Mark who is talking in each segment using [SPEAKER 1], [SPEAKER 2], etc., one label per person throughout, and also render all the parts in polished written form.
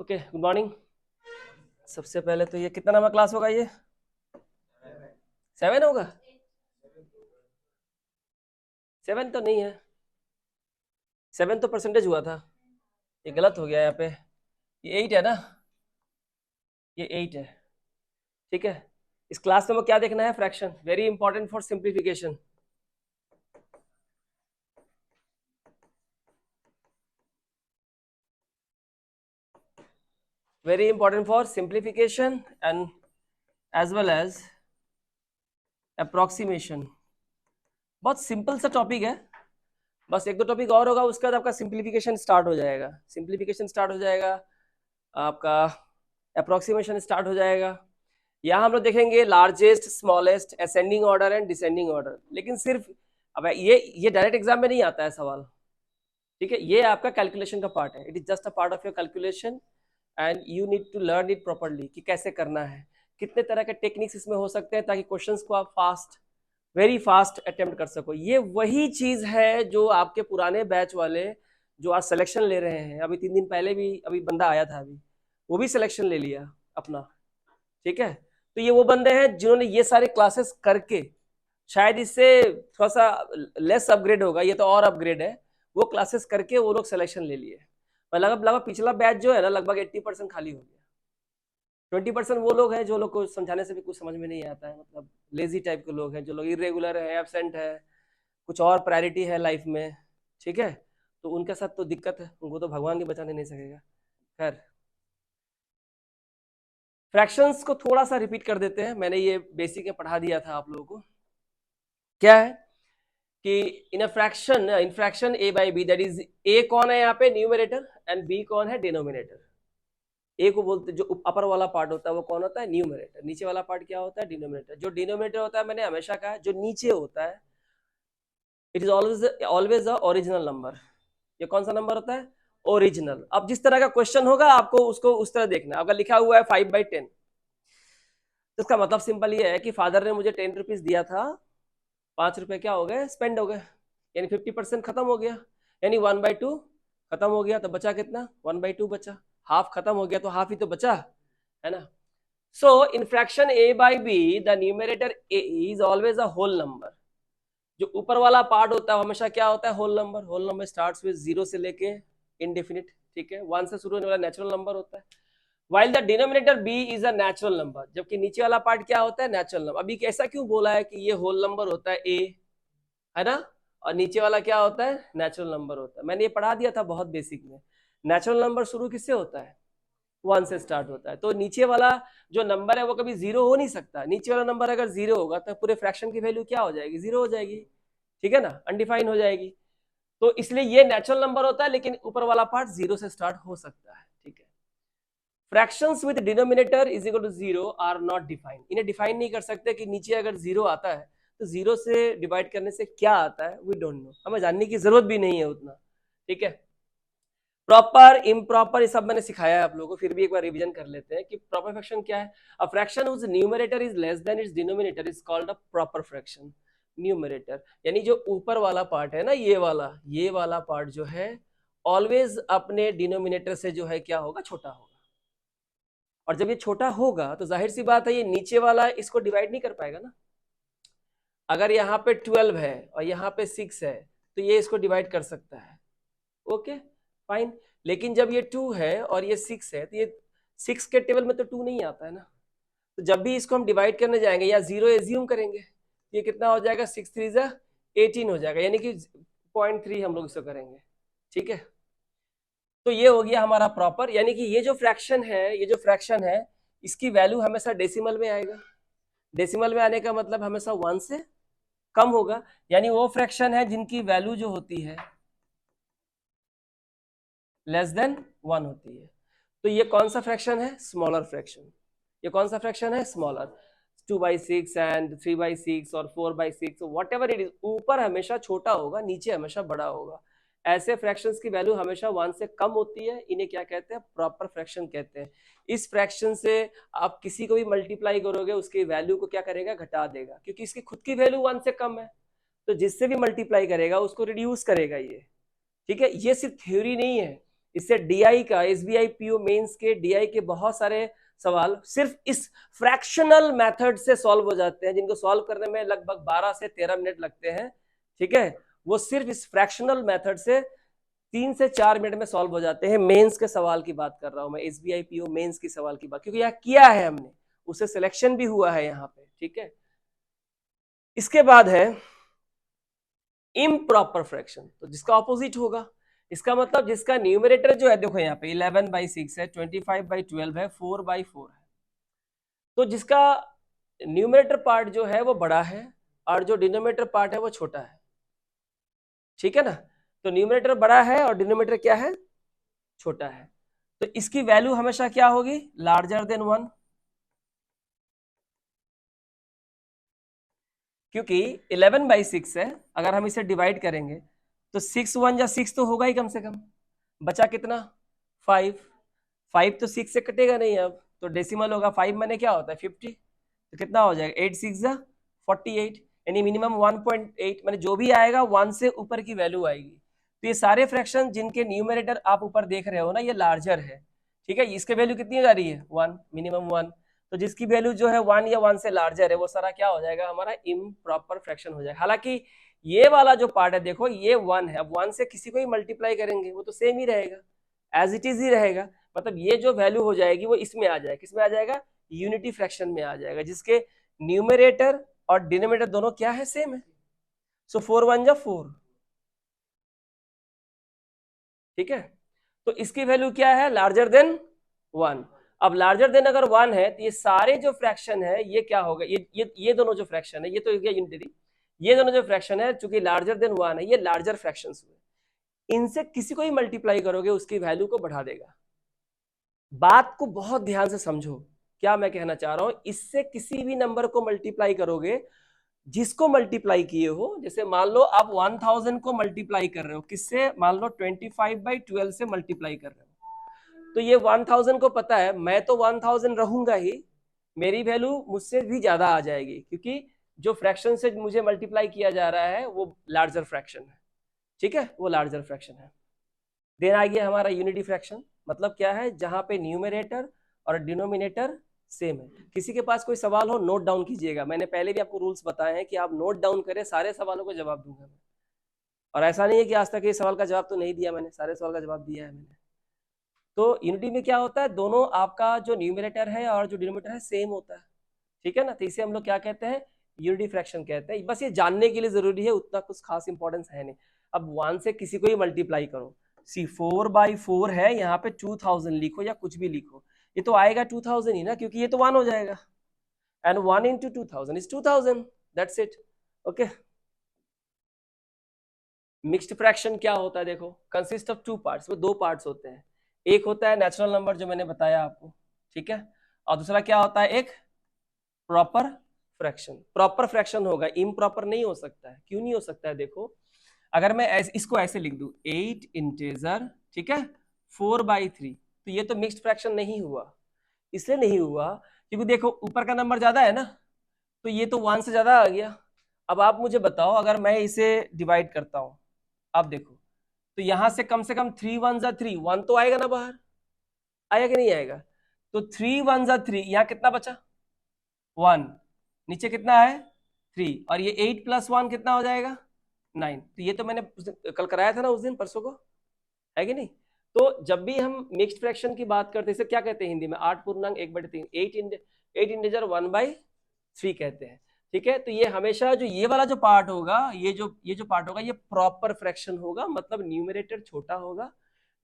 [SPEAKER 1] Okay, good morning. सबसे पहले तो ये कितना नंबर क्लास होगा? ये 7 होगा। 7 तो नहीं है, 7 तो परसेंटेज हुआ था। ये गलत हो गया यहाँ पे। ये 8 है ना, ये 8 है। ठीक है, इस क्लास में क्या देखना है? Fraction, very important for simplification. Very important for simplification and as well as approximation. बहुत सिंपल सा टॉपिक है, बस एक दो टॉपिक और होगा, उसके बाद आपका सिंप्लीफिकेशन स्टार्ट हो जाएगा। सिंप्लीफिकेशन स्टार्ट हो जाएगा, आपका अप्रोक्सीमेशन स्टार्ट हो जाएगा। यहाँ हम लोग देखेंगे largest, smallest, ascending order and descending order. लेकिन सिर्फ अब ये डायरेक्ट एग्जाम में नहीं आता है सवाल। ठीक है, ये आपका कैलकुलेशन का पार्ट है। It is just a part of your calculation and you need to learn it properly कि कैसे करना है, कितने तरह के टेक्निक्स इसमें हो सकते हैं ताकि क्वेश्चंस को आप फास्ट, वेरी फास्ट अटेम्प्ट कर सको। ये वही चीज है जो आपके पुराने बैच वाले जो आज सिलेक्शन ले रहे हैं, अभी 3 दिन पहले भी अभी बंदा आया था, अभी वो भी सिलेक्शन ले लिया अपना। ठीक है, तो ये वो बंदे हैं जिन्होंने ये सारे क्लासेस करके, शायद इससे थोड़ा सा लेस अपग्रेड होगा, ये तो और अपग्रेड है, वो क्लासेस करके वो लोग सिलेक्शन ले लिए। और लगभग पिछला बैच जो है ना, लगभग 80% खाली हो गया। 20% वो लोग हैं जो लोग को समझाने से भी कुछ समझ में नहीं आता है, मतलब लेजी टाइप के लोग हैं, जो लोग इरेगुलर है, एबसेंट है, कुछ और प्रायोरिटी है लाइफ में। ठीक है, तो उनके साथ तो दिक्कत है, उनको तो भगवान भी बचाने नहीं सकेगा। खैर, फ्रैक्शंस को थोड़ा सा रिपीट कर देते हैं, मैंने ये बेसिक में पढ़ा दिया था आप लोगों को। क्या है कि in fraction A by B, that is A कौन है यहाँ पे? न्यूमरेटर, एंड बी कौन है? डिनोमिनेटर। ए को बोलते, जो अपर वाला पार्ट होता है वो कौन होता है? न्यूमरेटर। नीचे वाला पार्ट क्या होता है? डिनोमिनेटर। जो डिनोमिनेटर होता है, मैंने हमेशा कहा, जो नीचे होता है, it is always a original number. ये कौन सा नंबर होता है? ओरिजिनल। अब जिस तरह का क्वेश्चन होगा आपको उसको उस तरह देखना। अगर लिखा हुआ है 5/10, तो इसका मतलब सिंपल ये है कि फादर ने मुझे 10 रुपीज दिया था, 5 रुपए क्या हो गए? स्पेंड हो गए, यानी 50% खत्म हो गया, यानी 1/2 खत्म हो गया। तो बचा कितना? 1/2 बचा। हाफ खत्म हो गया तो हाफ ही तो बचा, है ना। So in fraction A by b, the numerator a is always a whole number. जो ऊपर वाला पार्ट होता है हमेशा क्या होता है? Whole number. Whole number starts with 0 से लेके इनडेफिनिट। ठीक है, 1 से शुरू होने वाला नेचुरल नंबर होता है। While the denominator B is a natural number, जबकि नीचे वाला पार्ट क्या होता है? Natural number. अभी ऐसा क्यों बोला है कि ये होल नंबर होता है ए, है ना, और नीचे वाला क्या होता है? नेचुरल नंबर होता है। मैंने ये पढ़ा दिया था बहुत बेसिक में। नेचुरल नंबर शुरू किससे होता है? 1 से स्टार्ट होता है। तो नीचे वाला जो नंबर है वो कभी 0 हो नहीं सकता। नीचे वाला नंबर अगर 0 होगा तो पूरे फ्रैक्शन की वैल्यू क्या हो जाएगी? 0 हो जाएगी। ठीक है ना, अनडिफाइन हो जाएगी। तो इसलिए ये नेचुरल नंबर होता है, लेकिन ऊपर वाला पार्ट 0 से स्टार्ट हो सकता है। ठीक है, fractions with denominator is equal to 0 are not defined. इन्हें डिफाइन नहीं कर सकते कि नीचे अगर 0 आता है तो 0 से डिवाइड करने से क्या आता है, वी डोंट नो, हमें जानने की जरूरत भी नहीं है उतना। ठीक है, प्रॉपर, इम्प्रॉपर, ये सब मैंने सिखाया है आप लोगों को, फिर भी एक बार रिवीजन कर लेते हैं कि प्रॉपर फ्रैक्शन क्या है। A fraction whose numerator is less than its denominator is called a proper fraction. Numerator यानी जो ऊपर वाला पार्ट है ना, ये वाला पार्ट जो है ऑलवेज अपने डिनोमिनेटर से जो है क्या होगा? छोटा होगा। और जब ये छोटा होगा तो जाहिर सी बात है ये नीचे वाला इसको डिवाइड नहीं कर पाएगा ना। अगर यहाँ पे 12 है और यहाँ पे 6 है तो ये इसको डिवाइड कर सकता है, ओके फाइन। लेकिन जब ये 2 है और ये 6 है तो ये 6 के टेबल में तो 2 नहीं आता है ना। तो जब भी इसको हम डिवाइड करने जाएंगे या 0 एज्यूम करेंगे, ये कितना हो जाएगा? 6 3 जा 18 हो जाएगा, यानी कि 0.3 हम लोग इसको करेंगे। ठीक है, तो ये हो गया हमारा प्रॉपर, यानी कि ये जो फ्रैक्शन है इसकी वैल्यू हमेशा डेसिमल में आएगा। डेसिमल में आने का मतलब हमेशा 1 से कम होगा, यानी वो फ्रैक्शन है जिनकी वैल्यू जो होती है लेस देन 1 होती है। तो ये कौन सा फ्रैक्शन है? Smaller fraction. ये कौन सा फ्रैक्शन है? स्मॉलर। 2/6 एंड 3/6 और 4/6, वॉट एवर इट इज, ऊपर हमेशा छोटा होगा, नीचे हमेशा बड़ा होगा। ऐसे फ्रैक्शंस की वैल्यू हमेशा 1 से कम होती है, इन्हें क्या कहते हैं? प्रॉपर फ्रैक्शन कहते हैं। इस फ्रैक्शन से आप किसी को भी मल्टीप्लाई करोगे उसकी वैल्यू को क्या करेगा? घटा देगा, क्योंकि इसकी खुद की वैल्यू 1 से कम है, तो जिससे भी मल्टीप्लाई करेगा उसको रिड्यूस करेगा ये। ठीक है, ये सिर्फ थ्योरी नहीं है, इससे डीआई का, एसबीआई पीओ मेंस के डीआई के बहुत सारे सवाल सिर्फ इस फ्रैक्शनल मेथड से सॉल्व हो जाते हैं, जिनको सॉल्व करने में लगभग 12 से 13 मिनट लगते हैं। ठीक है, वो सिर्फ इस फ्रैक्शनल मेथड से 3 से 4 मिनट में सॉल्व हो जाते हैं। मेंस के सवाल की बात कर रहा हूं मैं, एसबीआई पीओ मेंस की सवाल की बात, क्योंकि यह किया है हमने, उससे सिलेक्शन भी हुआ है यहाँ पे। ठीक है, इसके बाद है इम्प्रॉपर फ्रैक्शन, तो जिसका ऑपोजिट होगा। इसका मतलब जिसका न्यूमरेटर जो है, देखो यहाँ पे 11/6 है, 25/12 है, 4/4 है, तो जिसका न्यूमरेटर पार्ट जो है वो बड़ा है और जो डिनोमिनेटर पार्ट है वो छोटा है। ठीक है ना, तो न्यूमरेटर बड़ा है और डिनोमिनेटर क्या है, छोटा है, तो इसकी वैल्यू हमेशा क्या होगी, लार्जर देन 1, क्योंकि 11/6 है। अगर हम इसे डिवाइड करेंगे तो 6 1 या 6 तो होगा ही कम से कम, बचा कितना 5, 5 तो 6 से कटेगा नहीं अब, तो डेसिमल होगा, 5 माने क्या होता है 50, तो कितना हो जाएगा 8 6 48, यानी मिनिमम 1.8, माने जो भी आएगा 1 से ऊपर की वैल्यू आएगी। तो ये सारे फ्रैक्शन जिनके न्यूमरेटर आप ऊपर देख रहे हो ना, ये लार्जर है। ठीक है, इसके वैल्यू कितनी जा रही है 1, मिनिमम 1, तो जिसकी वैल्यू जो है 1 या 1 से लार्जर है वो सारा क्या हो जाएगा, हमारा इम्प्रॉपर फ्रैक्शन हो जाएगा। हालांकि ये वाला जो पार्ट है देखो, ये 1 है, अब 1 से किसी को ही मल्टीप्लाई करेंगे वो तो सेम ही रहेगा, एज इट इज ही रहेगा, मतलब ये जो वैल्यू हो जाएगी वो इसमें आ जाएगा, किसमें आ जाएगा, यूनिटी फ्रैक्शन में आ जाएगा, जिसके न्यूमरेटर और डिनोमिनेटर दोनों क्या है, सेम है। सो 4 1 जा 4। ठीक है, तो इसकी वैल्यू क्या है, लार्जर देन 1। अब लार्जर देन अगर 1 है तो ये सारे जो फ्रैक्शन है ये क्या होगा, ये दोनों जो फ्रैक्शन है, ये तो हो गया यूनिटरी, ये दोनों जो फ्रैक्शन है चूंकि लार्जर देन 1 है, ये लार्जर फ्रैक्शंस हुए, इनसे किसी को ही मल्टीप्लाई करोगे उसकी वैल्यू को बढ़ा देगा। बात को बहुत ध्यान से समझो, क्या मैं कहना चाह रहा हूं, इससे किसी भी नंबर को मल्टीप्लाई करोगे, जिसको मल्टीप्लाई किए हो, जैसे मान लो आप 1000 को मल्टीप्लाई कर रहे हो, किससे, मान लो 25/12 से मल्टीप्लाई कर रहे हो, तो ये 1000 को पता है मैं तो 1000 रहूंगा ही, मेरी वैल्यू मुझसे भी ज्यादा आ जाएगी, क्योंकि जो फ्रैक्शन से मुझे मल्टीप्लाई किया जा रहा है वो लार्जर फ्रैक्शन है। ठीक है, वो लार्जर फ्रैक्शन है। देन आ गया हमारा यूनिटी फ्रैक्शन, मतलब क्या है, जहां पे न्यूमरेटर और डिनोमिनेटर सेम है। किसी के पास कोई सवाल हो नोट डाउन कीजिएगा, मैंने पहले भी आपको रूल्स बताए हैं कि आप नोट डाउन करें, सारे सवालों को जवाब दूंगा मैं, और ऐसा नहीं है कि आज तक ये सवाल का जवाब तो नहीं दिया मैंने, सारे सवाल का जवाब दिया है मैंने। तो यूनिटी में क्या होता है, दोनों आपका जो न्यूमरेटर है और जो डिनोमिनेटर है सेम होता है। ठीक है ना, तो इसे हम लोग क्या कहते हैं, यूनिटी फ्रैक्शन कहते हैं। बस ये जानने के लिए जरूरी है, उतना कुछ खास इंपॉर्टेंस है नहीं। अब 1 से किसी को ही मल्टीप्लाई करो, सी 4/4 है, यहाँ पे 2000 लिखो या कुछ भी लिखो, ये तो आएगा 2000 ही ना, क्योंकि ये तो 1 हो जाएगा, and 1 into 2000 is 2000, that's it. Okay, mixed fraction क्या होता है, देखो कंसिस्ट ऑफ 2 पार्ट्स, वो 2 पार्ट्स होते हैं, एक होता है नेचुरल नंबर जो मैंने बताया आपको, ठीक है, और दूसरा क्या होता है, एक प्रॉपर फ्रैक्शन। प्रॉपर फ्रैक्शन होगा, इम्प्रॉपर नहीं हो सकता है। क्यों नहीं हो सकता है, देखो अगर मैं इसको ऐसे लिख दूं 8 इंटीजर, ठीक है, 4/3, तो ये तो मिक्स्ड फ्रैक्शन नहीं हुआ। इसलिए नहीं हुआ क्योंकि देखो ऊपर का नंबर ज्यादा है ना, तो ये तो 1 से ज्यादा आ गया। अब आप मुझे बताओ, अगर मैं इसे डिवाइड करता हूं, आप देखो, तो यहां से कम 3 1 जा 3, 1 तो आएगा ना बाहर, आएगा कि नहीं आएगा, तो 3 1 जा 3, यहां कितना बचा 1, नीचे कितना है 3, और ये 8 + 1 कितना हो जाएगा 9। तो ये तो मैंने कल कराया था ना उस दिन, परसों को, है कि नहीं। तो जब भी हम मिक्स्ड फ्रैक्शन की बात करते हैं, इसे क्या कहते हैं हिंदी में, 8 पूर्णांक 1/3, 8 इंटीजर 1/3 कहते हैं। ठीक है, तो ये हमेशा जो ये वाला जो पार्ट होगा, ये जो पार्ट होगा, ये प्रॉपर फ्रैक्शन होगा, मतलब न्यूमरेटर छोटा होगा,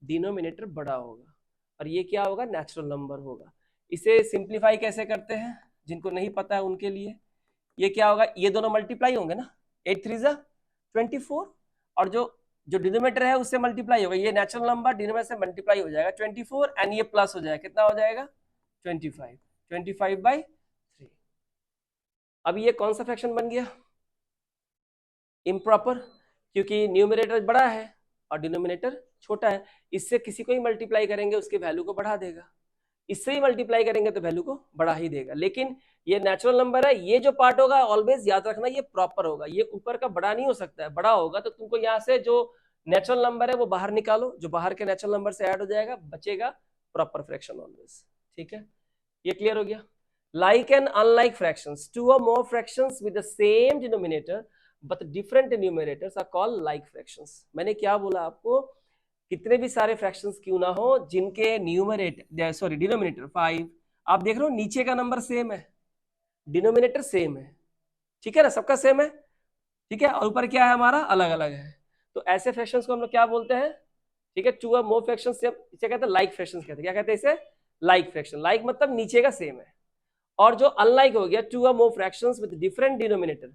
[SPEAKER 1] डिनोमिनेटर बड़ा होगा, और ये क्या होगा, नेचुरल नंबर होगा। इसे सिंप्लीफाई कैसे करते हैं, जिनको नहीं पता है उनके लिए, ये क्या होगा, ये दोनों मल्टीप्लाई होंगे ना, 8 3 जा 24, और जो डिनोमिनेटर है उससे मल्टीप्लाई होगा, ये नेचुरल नंबर डिनोमिनेटर से मल्टीप्लाई हो जाएगा 24, एंड ये प्लस हो जाएगा, कितना हो जाएगा 25/3। अब ये कौन सा फ्रैक्शन बन गया, इम्प्रॉपर, क्योंकि न्यूमरेटर बड़ा है और डिनोमिनेटर छोटा है। इससे किसी को ही मल्टीप्लाई करेंगे उसकी वैल्यू को बढ़ा देगा, इससे ही मल्टीप्लाई करेंगे तो वैल्यू को बढ़ा ही देगा। लेकिन ये नेचुरल नंबर है, ये जो पार्ट होगा ऑलवेज याद रखना ये प्रॉपर होगा, ये ऊपर का बड़ा नहीं हो सकता है, बड़ा होगा तो तुमको यहाँ से जो नेचुरल नंबर है वो बाहर निकालो, जो बाहर के नेचुरल नंबर से ऐड हो जाएगा, बचेगा प्रॉपर फ्रैक्शन ऑलवेज। ठीक है, ये क्लियर हो गया। Like and unlike fractions, two or more fractions with the same denominator but different numerators are called like fractions. मैंने क्या बोला आपको, कितने भी सारे फ्रैक्शंस क्यों ना हो जिनके डिनोमिनेटर 5, आप देख रहे हो नीचे का नंबर सेम है, डिनोमिनेटर सेम है, ठीक है ना, सबका सेम है, ठीक है, और ऊपर क्या है हमारा अलग अलग है, तो ऐसे फ्रैक्शंस को हम लोग क्या बोलते हैं, ठीक है, टू और मोर फ्रैक्शंस इसे कहते हैं लाइक फ्रैक्शंस कहते हैं। क्या कहते हैं इसे, लाइक फ्रैक्शन। लाइक मतलब नीचे का सेम है। और जो अनलाइक हो गया, to or more fractions with different denominator,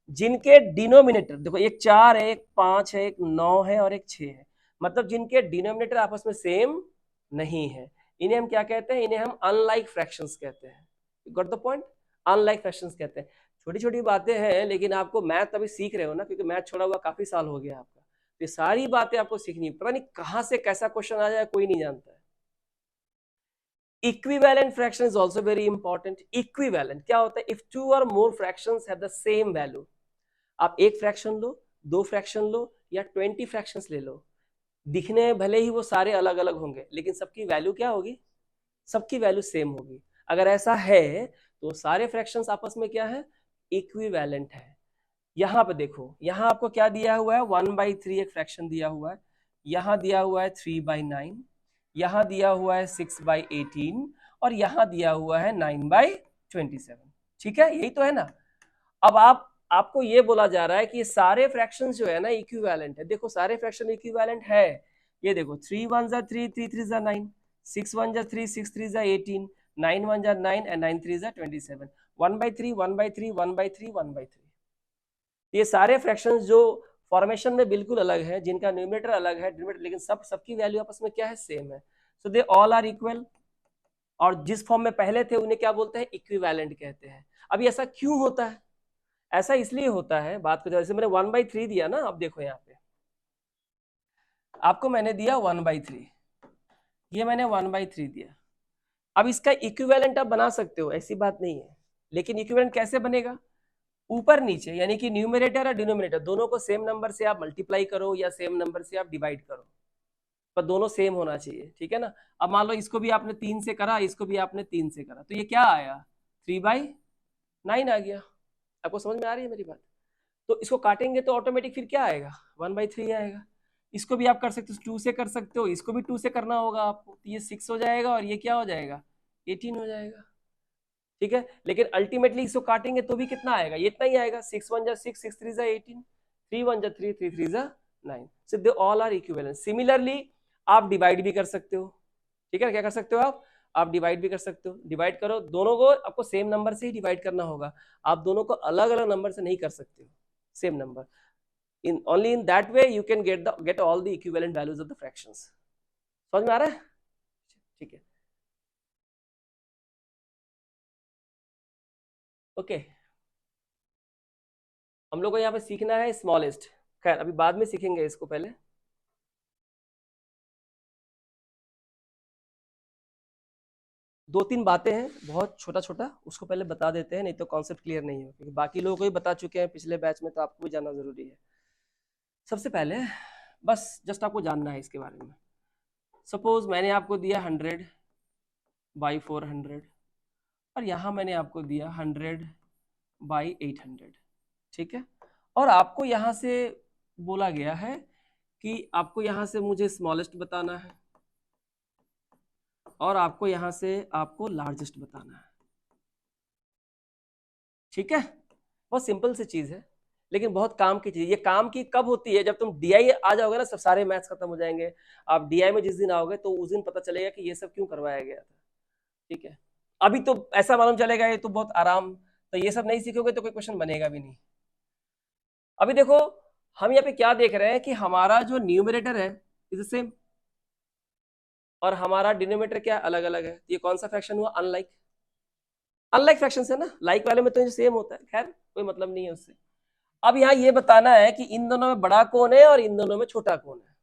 [SPEAKER 1] जिनके डिनोमिनेटर देखो, एक 4 है, एक 5 है, एक 9 है और एक 6 है, मतलब जिनके डिनोमिनेटर आपस में सेम नहीं है, इन्हें हम क्या कहते हैं, इन्हें हम अनलाइक फ्रैक्शंस कहते हैं। Got the point, unlike fractions कहते हैं। छोटी छोटी बातें हैं, लेकिन आपको मैथ अभी सीख रहे हो ना, क्योंकि मैथ छोड़ा हुआ काफी साल हो गया आपका, तो ये सारी बातें आपको सीखनी है। पता नहीं कहां से कैसा क्वेश्चन आ जाए, कोई नहीं जानता है। Equivalent fraction is also very important. Equivalent क्या होता है, if two or more fractions have the same value, आप एक फ्रैक्शन लो, दो फ्रैक्शन लो या 20 फ्रैक्शंस ले लो, दिखने में भले ही वो सारे अलग अलग होंगे, लेकिन सबकी वैल्यू क्या होगी, सबकी वैल्यू सेम होगी। अगर ऐसा है तो सारे फ्रैक्शंस आपस में क्या है, इक्विवेलेंट है। यहाँ पे देखो, यहाँ आपको क्या दिया हुआ है, 1/3 एक फ्रैक्शन दिया हुआ है, यहाँ दिया हुआ है 3/9, यहाँ दिया हुआ है 6/18 और यहाँ दिया हुआ है 9/27। ठीक है, यही तो है ना। अब आपको ये बोला जा रहा है कि ये सारे फ्रैक्शंस जो है ना इक्विवेलेंट है। देखो सारे फ्रैक्शन इक्विवेलेंट है, ये देखो 3 1 जा 3, 3 3 जा 9, 6 1 जा 3, 6 3 जा 18, 9 1 जा 9 एंड 9 3 जा 27, 1/3 1/3 1/3 1/3। ये सारे फ्रैक्शंस जो फॉर्मेशन में बिल्कुल अलग है, जिनका न्यूमरेटर अलग है, डिनोमिनेटर, लेकिन सबकी वैल्यू आपस में क्या है, सेम है। सो दे ऑल आर इक्वल, और जिस फॉर्म में पहले थे उन्हें क्या बोलते हैं, इक्विवेलेंट कहते हैं। अभी ऐसा क्यों होता है, ऐसा इसलिए होता है, बात को जैसे मैंने 1/3 दिया ना, अब देखो यहाँ पे आपको मैंने दिया 1/3, ये मैंने 1/3 दिया। अब इसका इक्विवेलेंट आप बना सकते हो, ऐसी बात नहीं है, लेकिन इक्विवेलेंट कैसे बनेगा, ऊपर नीचे, यानी कि न्यूमरेटर और डिनोमिनेटर दोनों को सेम नंबर से आप मल्टीप्लाई करो या सेम नंबर से आप डिवाइड करो, पर दोनों सेम होना चाहिए। ठीक है ना। अब मान लो इसको भी आपने 3 से करा, इसको भी आपने 3 से करा, तो ये क्या आया, 3/9 आ गया। आपको समझ में आ रही है मेरी बात। तो इसको काटेंगे तो ऑटोमेटिक फिर क्या आएगा, 1/3 आएगा। इसको भी आप कर सकते हो 2 से कर सकते हो, इसको भी 2 से करना होगा आपको, तो ये 6 हो जाएगा और ये क्या हो जाएगा, 18 हो जाएगा। ठीक है, लेकिन अल्टीमेटली इसको काटेंगे तो भी कितना आएगा, ये इतना ही आएगा, 6 1 जा 6, 6 3 जा 18, 3 1 जा 3, 3 3 जा 9। So they all are equivalent. Similarly आप डिवाइड भी कर सकते हो। ठीक है, क्या कर सकते हो आप डिवाइड भी कर सकते हो। डिवाइड करो, दोनों को आपको सेम नंबर से ही डिवाइड करना होगा, आप दोनों को अलग अलग नंबर से नहीं कर सकते हो, same number. in only in that way you can get all the equivalent values of the fractions। समझ में आ रहा है, ठीक है, ओके। हम लोग को यहाँ पे सीखना है स्मॉलेस्ट, खैर अभी बाद में सीखेंगे इसको, पहले दो तीन बातें हैं, बहुत छोटा छोटा, उसको पहले बता देते हैं, नहीं तो कॉन्सेप्ट क्लियर नहीं हो, क्योंकि बाकी लोगों को भी बता चुके हैं पिछले बैच में, तो आपको भी जानना जरूरी है। सबसे पहले बस जस्ट आपको जानना है इसके बारे में। सपोज मैंने आपको दिया 100/400 और यहाँ मैंने आपको दिया 100/800। ठीक है, और आपको यहाँ से बोला गया है कि आपको यहाँ से मुझे स्मॉलेस्ट बताना है और आपको यहाँ से आपको लार्जेस्ट बताना है। ठीक है, बहुत सिंपल सी चीज है, लेकिन बहुत काम की चीज। ये काम की कब होती है, जब तुम डीआई आ जाओगे ना, सब सारे मैथ्स खत्म हो जाएंगे। आप डीआई में जिस दिन आओगे तो उस दिन पता चलेगा कि ये सब क्यों करवाया गया था। ठीक है, अभी तो ऐसा मालूम चलेगा ये तो बहुत आराम, तो ये सब नहीं सीखोगे तो कोई क्वेश्चन बनेगा भी नहीं। अभी देखो हम यहाँ पे क्या देख रहे हैं कि हमारा जो न्यूमरेटर है इज सेम और हमारा डिनोमिनेटर क्या अलग अलग है। ये कौन सा फ्रैक्शन हुआ, अनलाइक। अनलाइक फ्रैक्शन है ना, लाइक वाले में तो सेम होता है, खैर कोई मतलब नहीं है उससे। अब यहाँ ये बताना है कि इन दोनों में बड़ा कौन है और इन दोनों में छोटा कौन है।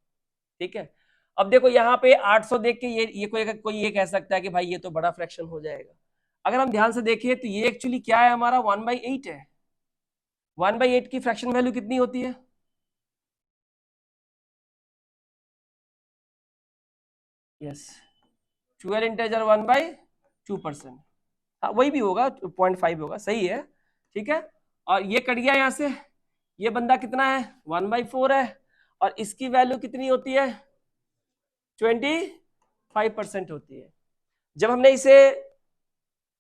[SPEAKER 1] ठीक है, अब देखो यहाँ पे 800 देख के ये कोई ये कह सकता है कि भाई ये तो बड़ा फ्रैक्शन हो जाएगा। अगर हम ध्यान से देखिए तो ये एक्चुअली क्या है, हमारा 1/8 है। 1/8 की फ्रैक्शन वैल्यू कितनी होती है, यस 12 इंटीजर 1/2%, हाँ वही भी होगा 0.5 होगा, सही है, ठीक है। और ये कट गया यहाँ से, ये बंदा कितना है 1/4 है, और इसकी वैल्यू कितनी होती है 25% होती है। जब हमने इसे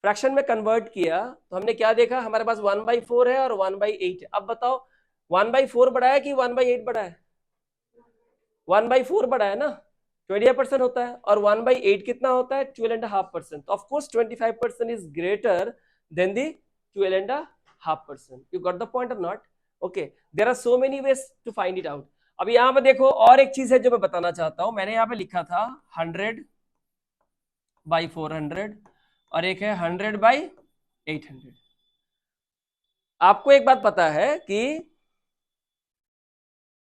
[SPEAKER 1] फ्रैक्शन में कन्वर्ट किया तो हमने क्या देखा, हमारे पास 1/4 है और 1/8 है। अब बताओ 1/4 बड़ा है कि 1/8 बड़ा है? 1/4 बड़ा है ना, 28% होता है, और 1/8 कितना होता है 12.5%। Of course 25% is greater than the 12.5%। You got the point or not? Okay, there are so many ways to find it out. अब यहाँ पे देखो और एक चीज है जो मैं बताना चाहता हूं, मैंने यहाँ पे लिखा था 100/400 और एक है 100/800। आपको एक बात पता है कि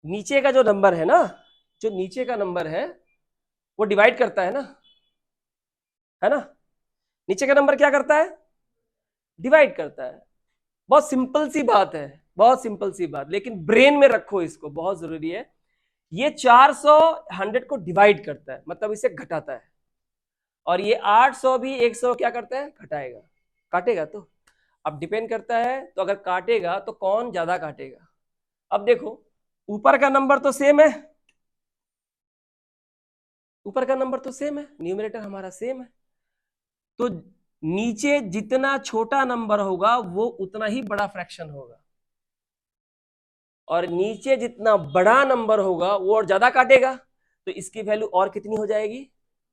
[SPEAKER 1] नीचे का जो नंबर है ना, जो नीचे का नंबर है वो डिवाइड करता है ना? नीचे का नंबर क्या करता है? डिवाइड करता है। बहुत सिंपल सी बात है, बहुत सिंपल सी बात, लेकिन ब्रेन में रखो इसको, बहुत जरूरी है। ये 400 100 को डिवाइड करता है, मतलब इसे घटाता है, और ये 800 भी 100 क्या करता है घटाएगा, काटेगा। तो अब डिपेंड करता है, तो अगर काटेगा तो कौन ज्यादा काटेगा। अब देखो ऊपर का नंबर तो सेम है, ऊपर का नंबर तो सेम है, न्यूमरेटर हमारा सेम है, तो नीचे जितना छोटा नंबर होगा वो उतना ही बड़ा फ्रैक्शन होगा, और नीचे जितना बड़ा नंबर होगा वो और ज्यादा काटेगा, तो इसकी वैल्यू और कितनी हो जाएगी,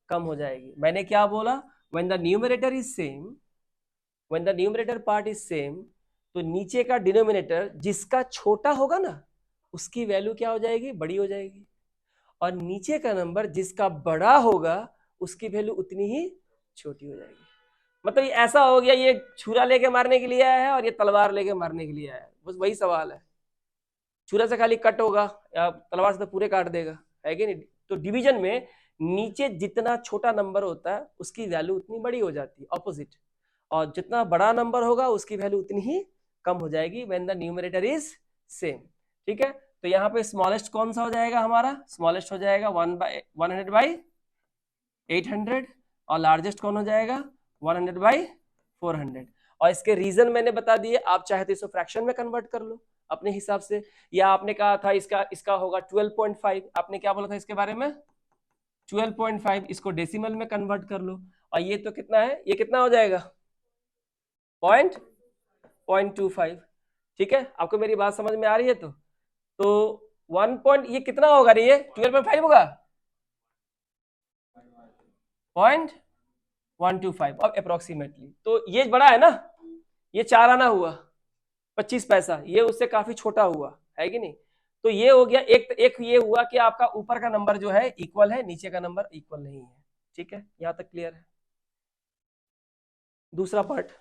[SPEAKER 1] कम हो जाएगी। मैंने क्या बोला, when the numerator is same, when the numerator part is same, तो नीचे का डिनोमिनेटर जिसका छोटा होगा ना उसकी वैल्यू क्या हो जाएगी, बड़ी हो जाएगी, और नीचे का नंबर जिसका बड़ा होगा उसकी वैल्यू उतनी ही छोटी हो जाएगी। मतलब ये ऐसा हो गया, ये छुरा लेके मारने के लिए आया है और ये तलवार लेके मारने के लिए आया है, बस वही सवाल है। छुरा से खाली कट होगा या तलवार से तो पूरे काट देगा, है कि नहीं? तो डिवीजन में नीचे जितना छोटा नंबर होता है उसकी वैल्यू उतनी बड़ी हो जाती है, ऑपोजिट, और जितना बड़ा नंबर होगा उसकी वैल्यू उतनी ही कम हो जाएगी when the numerator is same. ठीक है, तो यहाँ पे स्मॉलेस्ट कौन सा हो जाएगा हमारा, स्मॉलेस्ट हो जाएगा 100/800, और लार्जेस्ट कौन हो जाएगा 100/400। और इसके रीजन मैंने बता दिए, आप चाहे तो इसको फ्रैक्शन में कन्वर्ट कर लो अपने हिसाब से, या आपने कहा था इसका होगा 12.5, आपने क्या बोला था इसके बारे में 12.5, इसको डेसिमल में कन्वर्ट कर लो, और ये तो कितना है, ये कितना हो जाएगा 0.25। ठीक है, आपको मेरी बात समझ में आ रही है? तो 1 पॉइंट ये कितना होगा रे, ये 12.5 होगा 0.125 अब अप्रोक्सीमेटली। तो ये बड़ा है ना, ये 4 आना हुआ 25 पैसा, ये उससे काफी छोटा हुआ, है कि नहीं? तो ये हो गया एक ये हुआ कि आपका ऊपर का नंबर जो है इक्वल है, नीचे का नंबर इक्वल नहीं है। ठीक है, यहां तक क्लियर है? दूसरा पार्ट,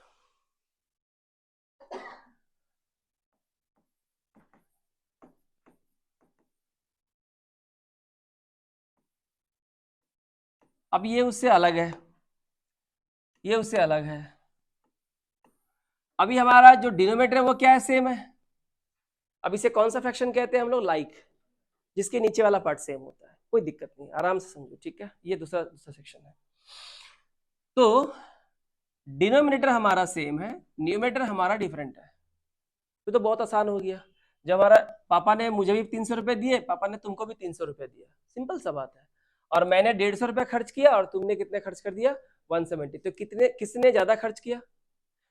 [SPEAKER 1] अब ये उससे अलग है, ये उससे अलग है। अभी हमारा जो डिनोमिनेटर है वो क्या है, सेम है। अब इसे कौन सा फ्रैक्शन कहते हैं हम लोग, लाइक, जिसके नीचे वाला पार्ट सेम होता है, कोई दिक्कत नहीं, आराम से समझो। ठीक है, ये दूसरा सेक्शन है। तो डिनोमिनेटर हमारा सेम है, न्यूमरेटर हमारा डिफरेंट है, तो बहुत आसान हो गया। जब हमारा पापा ने मुझे भी 300 रुपए दिए, पापा ने तुमको भी 300 रुपए दिया, सिंपल सा बात है, और मैंने 150 रुपए खर्च किया और तुमने कितने खर्च कर दिया 170, तो किसने ज्यादा खर्च किया,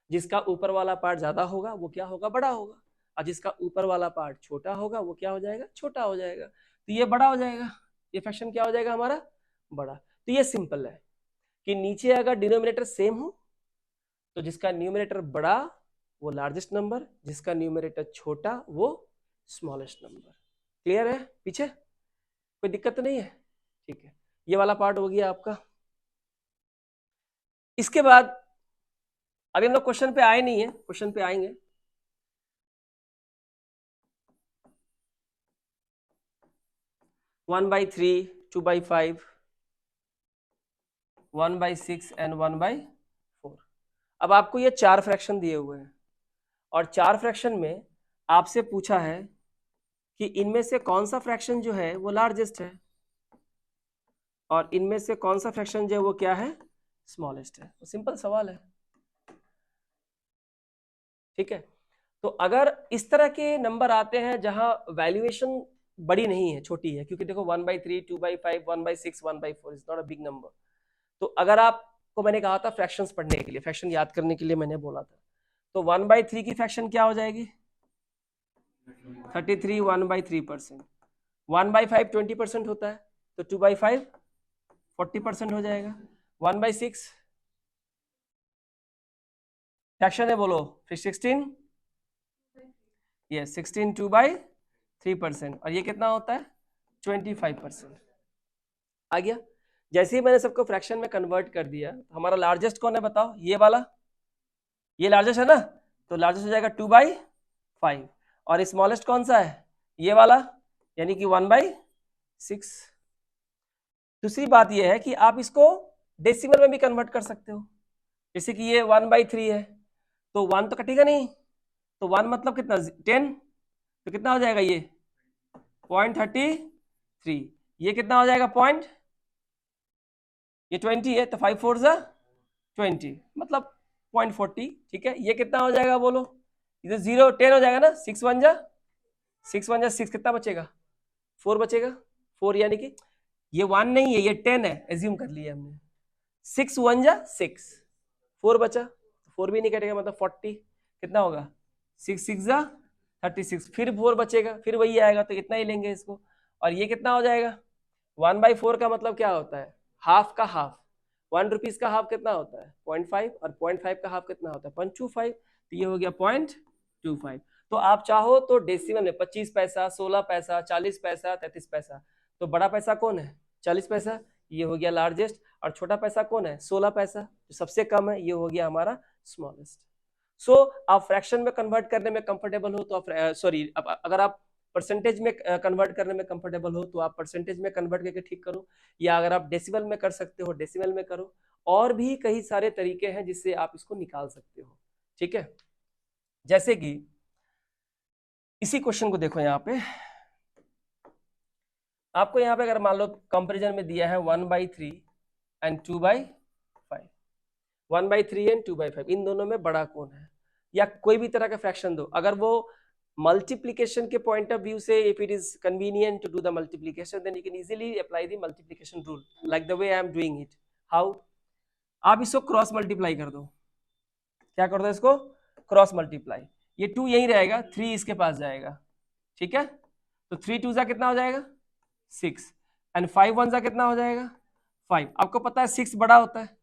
[SPEAKER 1] जिसका ऊपर वाला पार्ट ज्यादा होगा वो क्या होगा, बड़ा होगा, और जिसका ऊपर वाला पार्ट छोटा होगा वो क्या हो जाएगा, छोटा हो जाएगा, तो ये बड़ा हो जाएगा, ये फ्रैक्शन क्या हो जाएगा हमारा, बड़ा। तो ये सिंपल है कि नीचे अगर डिनोमिनेटर सेम हो तो जिसका न्यूमरेटर बड़ा वो लार्जेस्ट नंबर, जिसका न्यूमरेटर छोटा वो स्मॉलेस्ट नंबर। क्लियर है? पीछे कोई दिक्कत तो नहीं है? ठीक है, ये वाला पार्ट हो गया आपका। इसके बाद अभी हम लोग क्वेश्चन पे आए नहीं है, क्वेश्चन पे आएंगे। One by 3, 2/5, 1/6 and 1/4। अब आपको ये 4 फ्रैक्शन दिए हुए हैं, और 4 फ्रैक्शन में आपसे पूछा है कि इनमें से कौन सा फ्रैक्शन जो है वो लार्जेस्ट है। और इनमें से कौन सा फ्रैक्शन जो है वो क्या है, स्मॉलेस्ट है। सिंपल सवाल है, ठीक है। तो अगर इस तरह के नंबर आते हैं जहां वैल्यूएशन बड़ी नहीं है, छोटी है, क्योंकि देखो 1/3, 2/5, 1/6, 1/4 is not a big number. तो अगर आपको मैंने कहा था फ्रैक्शंस पढ़ने के लिए, फ्रैक्शन याद करने के लिए मैंने बोला था, तो 1/3 की फ्रैक्शन क्या हो जाएगी, 33, 1/3%। 1/5 20% होता है, तो 2/5 40% हो जाएगा। 1/6 फ्रैक्शन है, बोलो फिर 16, ये 16 2/3%, और ये कितना होता है 25%। आ गया। जैसे ही मैंने सबको फ्रैक्शन में कन्वर्ट कर दिया, हमारा लार्जेस्ट कौन है बताओ, ये वाला, ये लार्जेस्ट है ना, तो लार्जेस्ट हो जाएगा 2/5, और स्मॉलेस्ट कौन सा है, ये वाला, यानी कि 1/6। दूसरी बात ये है कि आप इसको डेसिमल में भी कन्वर्ट कर सकते हो, जैसे कि ये 1/3 है, तो 1 तो कटेगा नहीं, तो 1 मतलब कितना 10, तो कितना हो जाएगा ये 0.33, ये कितना हो जाएगा पॉइंट, ये 20 है, तो 5 4 20 मतलब 0.40, ठीक है। ये कितना हो जाएगा बोलो, इधर 0 10 हो जाएगा ना, 6 1 6 कितना बचेगा 4 बचेगा, 4 यानी कि ये 1 नहीं है, ये 10 है, एज्यूम कर लिया हमने, 6 1 6, 4 बचा, 4 भी नहीं कटेगा, मतलब 40 कितना होगा 6 6 36, फिर 4 बचेगा, फिर वही आएगा, तो इतना ही लेंगे इसको। और ये कितना हो जाएगा 1/4 का मतलब क्या होता है, हाफ का हाफ, 1 रुपीज का हाफ कितना होता है 0.5, और 0.5 का हाफ कितना होता है 0.25, तो ये हो गया 0.25। तो आप चाहो तो डेसिमल में 25 पैसा, 16 पैसा, 40 पैसा, 33 पैसा, तो बड़ा पैसा कौन है 40 पैसा, ये हो गया लार्जेस्ट, और छोटा पैसा कौन है 16 पैसा, जो सबसे कम है, ये हो गया हमारा स्मॉलेस्ट। सो आप फ्रैक्शन में कन्वर्ट करने में कंफर्टेबल हो तो आप सॉरी, अगर आप परसेंटेज में कन्वर्ट करने में कंफर्टेबल हो तो आप परसेंटेज में कन्वर्ट करके ठीक करो, या अगर आप डेसिमल में कर सकते हो डेसिमल में करो, और भी कई सारे तरीके हैं जिससे आप इसको निकाल सकते हो, ठीक है। जैसे कि इसी क्वेश्चन को देखो, यहाँ पे आपको यहाँ पे अगर मान लो कंपेरिजन में दिया है 1/3 एंड 2/5, 1/3 एंड 2/5, इन दोनों में बड़ा कौन है, या कोई भी तरह का फ्रैक्शन दो, अगर वो मल्टीप्लिकेशन के पॉइंट ऑफ व्यू से, if it is convenient to do the multiplication, then you can easily apply the multiplication rule like the way I am doing it. How, आप इसको क्रॉस मल्टीप्लाई कर दो, क्या कर दो इसको क्रॉस मल्टीप्लाई, ये 2 यही रहेगा, 3 इसके पास जाएगा, ठीक है। तो 3 2 कितना हो जाएगा 6, एंड 5 1 कितना हो जाएगा 5। आपको पता है 6 बड़ा होता है,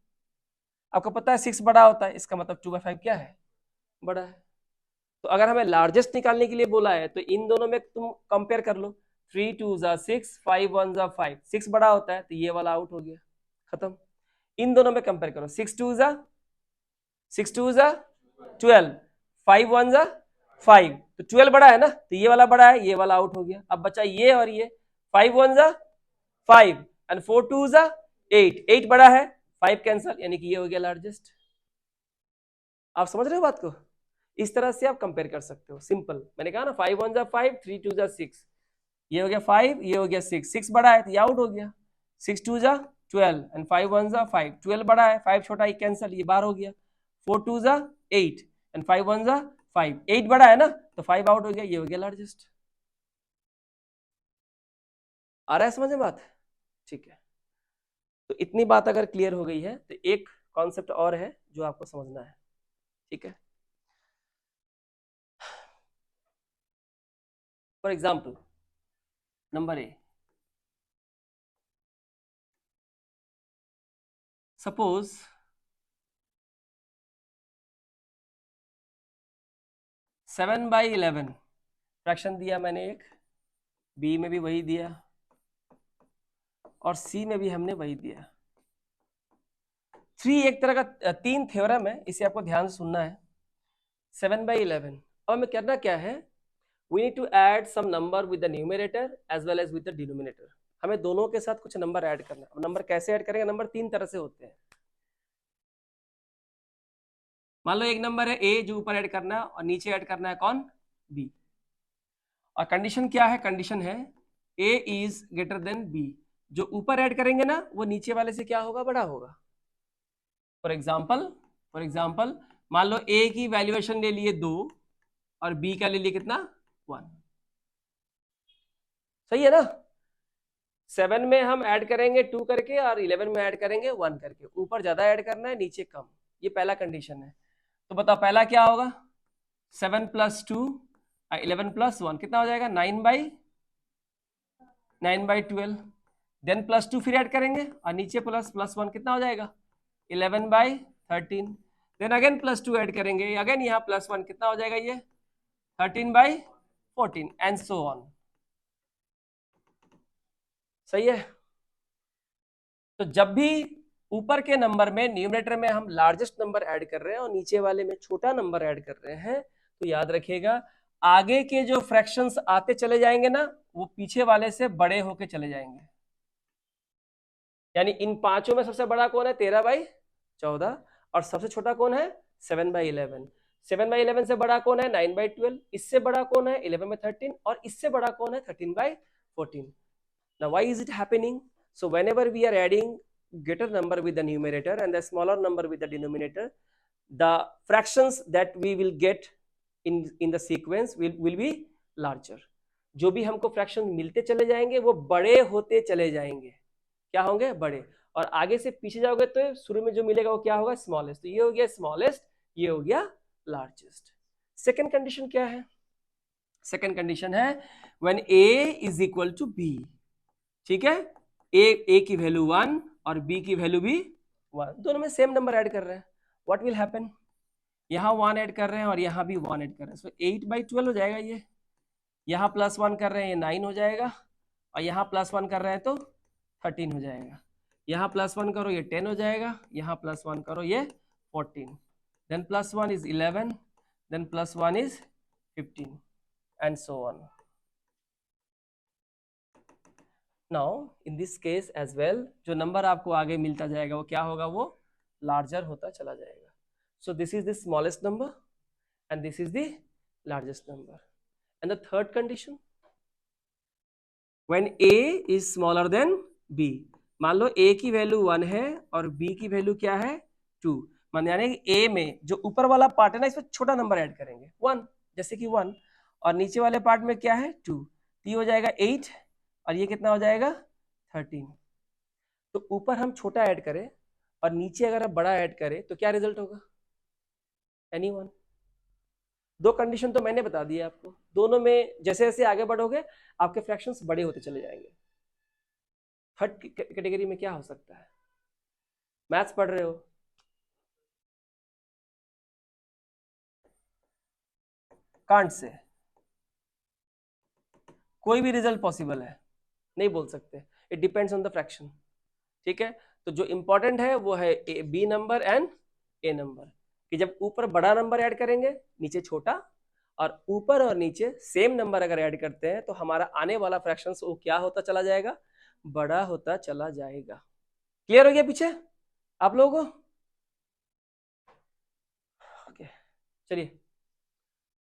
[SPEAKER 1] आपको पता है 6 बड़ा होता है, इसका मतलब 2/5 क्या है बड़ा है। तो अगर हमें लार्जेस्ट निकालने के लिए बोला है, तो इन दोनों में तुम कंपेयर कर लो, 3 2 6, 5 1 5, 6 बड़ा होता है, तो ये वाला आउट हो गया, खत्म। इन दोनों में कंपेयर करो, 6 2 12, 5 1 5, तो 12 बड़ा है ना, तो ये वाला बड़ा है, ये वाला आउट हो गया। अब बचा ये और ये, 5 1 5 एंड 4 2 8, 8 बड़ा है, 5 कैंसल, यानी कि ये हो गया लार्जेस्ट। आप समझ रहे हो बात को, इस तरह से आप कंपेयर कर सकते हो, सिंपल। मैंने कहा ना 5 1 5, 3 2 6, ये हो गया 5, ये हो गया 6, 6 बड़ा है तो ये आउट हो गया, 6 2 12 एंड 5 1 5, 12 बड़ा है, 5 छोटा, ये कैंसल, ये बार हो गया, 4 2 8 एंड 5 1 5, 8 बड़ा है ना, तो 5 आउट हो गया, ये हो गया लार्जेस्ट। आ रहा है समझ में बात, ठीक है। तो इतनी बात अगर क्लियर हो गई है, तो एक कॉन्सेप्ट और है जो आपको समझना है, ठीक है। For example number A, suppose 7/11 fraction दिया मैंने एक, बी में भी वही दिया, और सी में भी हमने वही दिया। 3 एक तरह का 3 थ्योरम है, इसे आपको ध्यान से सुनना है। 7/11, अब हमें करना क्या है, we need to add some number with the numerator as well as with the denominator। हमें दोनों के साथ कुछ नंबर ऐड करना है। अब नंबर कैसे ऐड करेंगे, नंबर 3 तरह से होते हैं। मान लो एक नंबर है ए जो ऊपर ऐड करना है, और नीचे ऐड करना है कौन बी, और कंडीशन क्या है, कंडीशन है ए इज ग्रेटर देन बी, जो ऊपर ऐड करेंगे ना वो नीचे वाले से क्या होगा, बड़ा होगा। फॉर एग्जाम्पल मान लो ए की वैल्यूएशन ले लिए 2 और बी का ले लिए कितना 1, सही है ना। 7 में हम ऐड करेंगे 2 करके और 11 में ऐड करेंगे 1 करके, ऊपर ज्यादा ऐड करना है नीचे कम, ये पहला कंडीशन है। तो बताओ पहला क्या होगा, 7 + 2 11 + 1 कितना हो जाएगा, 9/12। देन +2 फिर ऐड करेंगे और नीचे +1 कितना हो जाएगा, 11/13। देन अगेन +2 ऐड करेंगे, अगेन यहाँ +1 कितना हो जाएगा, ये 13/14 एंड सो ऑन। सही है। तो जब भी ऊपर के नंबर में न्यूमरेटर में हम लार्जेस्ट नंबर ऐड कर रहे हैं और नीचे वाले में छोटा नंबर ऐड कर रहे हैं, तो याद रखिएगा आगे के जो फ्रैक्शंस आते चले जाएंगे ना वो पीछे वाले से बड़े होके चले जाएंगे। यानी इन पांचों में सबसे बड़ा कौन है, 13/14, और सबसे छोटा कौन है, 7/11। 7/11 से बड़ा कौन है, 9/12। इससे बड़ा कौन है, 11/13, और इससे बड़ा कौन है, 13/14। Now why is it happening? So whenever we are adding greater number with the numerator and the smaller number with the denominator, the fractions that we will get in the sequence will be larger. जो भी हमको fraction मिलते चले जाएंगे वो बड़े होते चले जाएंगे, क्या होंगे, बड़े। और आगे से पीछे जाओगे तो शुरू में जो मिलेगा वो क्या होगा, स्मॉलेस्ट। तो ये हो गया स्मॉलेस्ट, ये हो गया लार्जेस्ट। सेकेंड कंडीशन क्या है, सेकेंड कंडीशन है when a is equal to b। ठीक है, ए की वैल्यू 1 और बी की वैल्यू भी 1, दोनों में सेम नंबर ऐड कर रहे हैं। व्हाट विल हैपन, यहाँ 1 ऐड कर रहे हैं और यहाँ भी 1 ऐड कर रहे हैं, सो 8/12 हो जाएगा। ये यहाँ +1 कर रहे हैं, ये 9 हो जाएगा, और यहाँ +1 कर रहे हैं तो 13 हो जाएगा। यहाँ +1 करो ये 10 हो जाएगा, यहाँ +1 करो ये 14, then +1 is 11, then +1 is 15 and so on. Now in this case as well जो नंबर आपको आगे मिलता जाएगा वो क्या होगा, वो लार्जर होता चला जाएगा। So this is the smallest number and this is the largest number. And the third condition, when a is smaller than b। मान लो a की वैल्यू 1 है और b की वैल्यू क्या है, 2। मान यानी a में जो ऊपर वाला पार्ट है ना इसमें छोटा नंबर ऐड करेंगे 1, जैसे कि 1, और नीचे वाले पार्ट में क्या है 2, तो ये हो जाएगा 8 और ये कितना हो जाएगा 13। तो ऊपर हम छोटा ऐड करें और नीचे अगर हम बड़ा ऐड करें तो क्या रिजल्ट होगा, एनीवन। दो कंडीशन तो मैंने बता दी आपको, दोनों में जैसे जैसे आगे बढ़ोगे आपके फ्रैक्शंस बड़े होते चले जाएंगे। थर्ड कैटेगरी में क्या हो सकता है, मैथ्स पढ़ रहे हो, कांट से कोई भी रिजल्ट पॉसिबल है, नहीं बोल सकते, it depends on the fraction. ठीक है, तो जो इंपॉर्टेंट है वो है B number and A number, कि जब ऊपर बड़ा नंबर ऐड करेंगे नीचे छोटा, और ऊपर और नीचे सेम नंबर अगर ऐड करते हैं तो हमारा आने वाला फ्रैक्शन वो क्या होता चला जाएगा, बड़ा होता चला जाएगा। क्लियर हो गया पीछे आप लोगों को? ओके, चलिए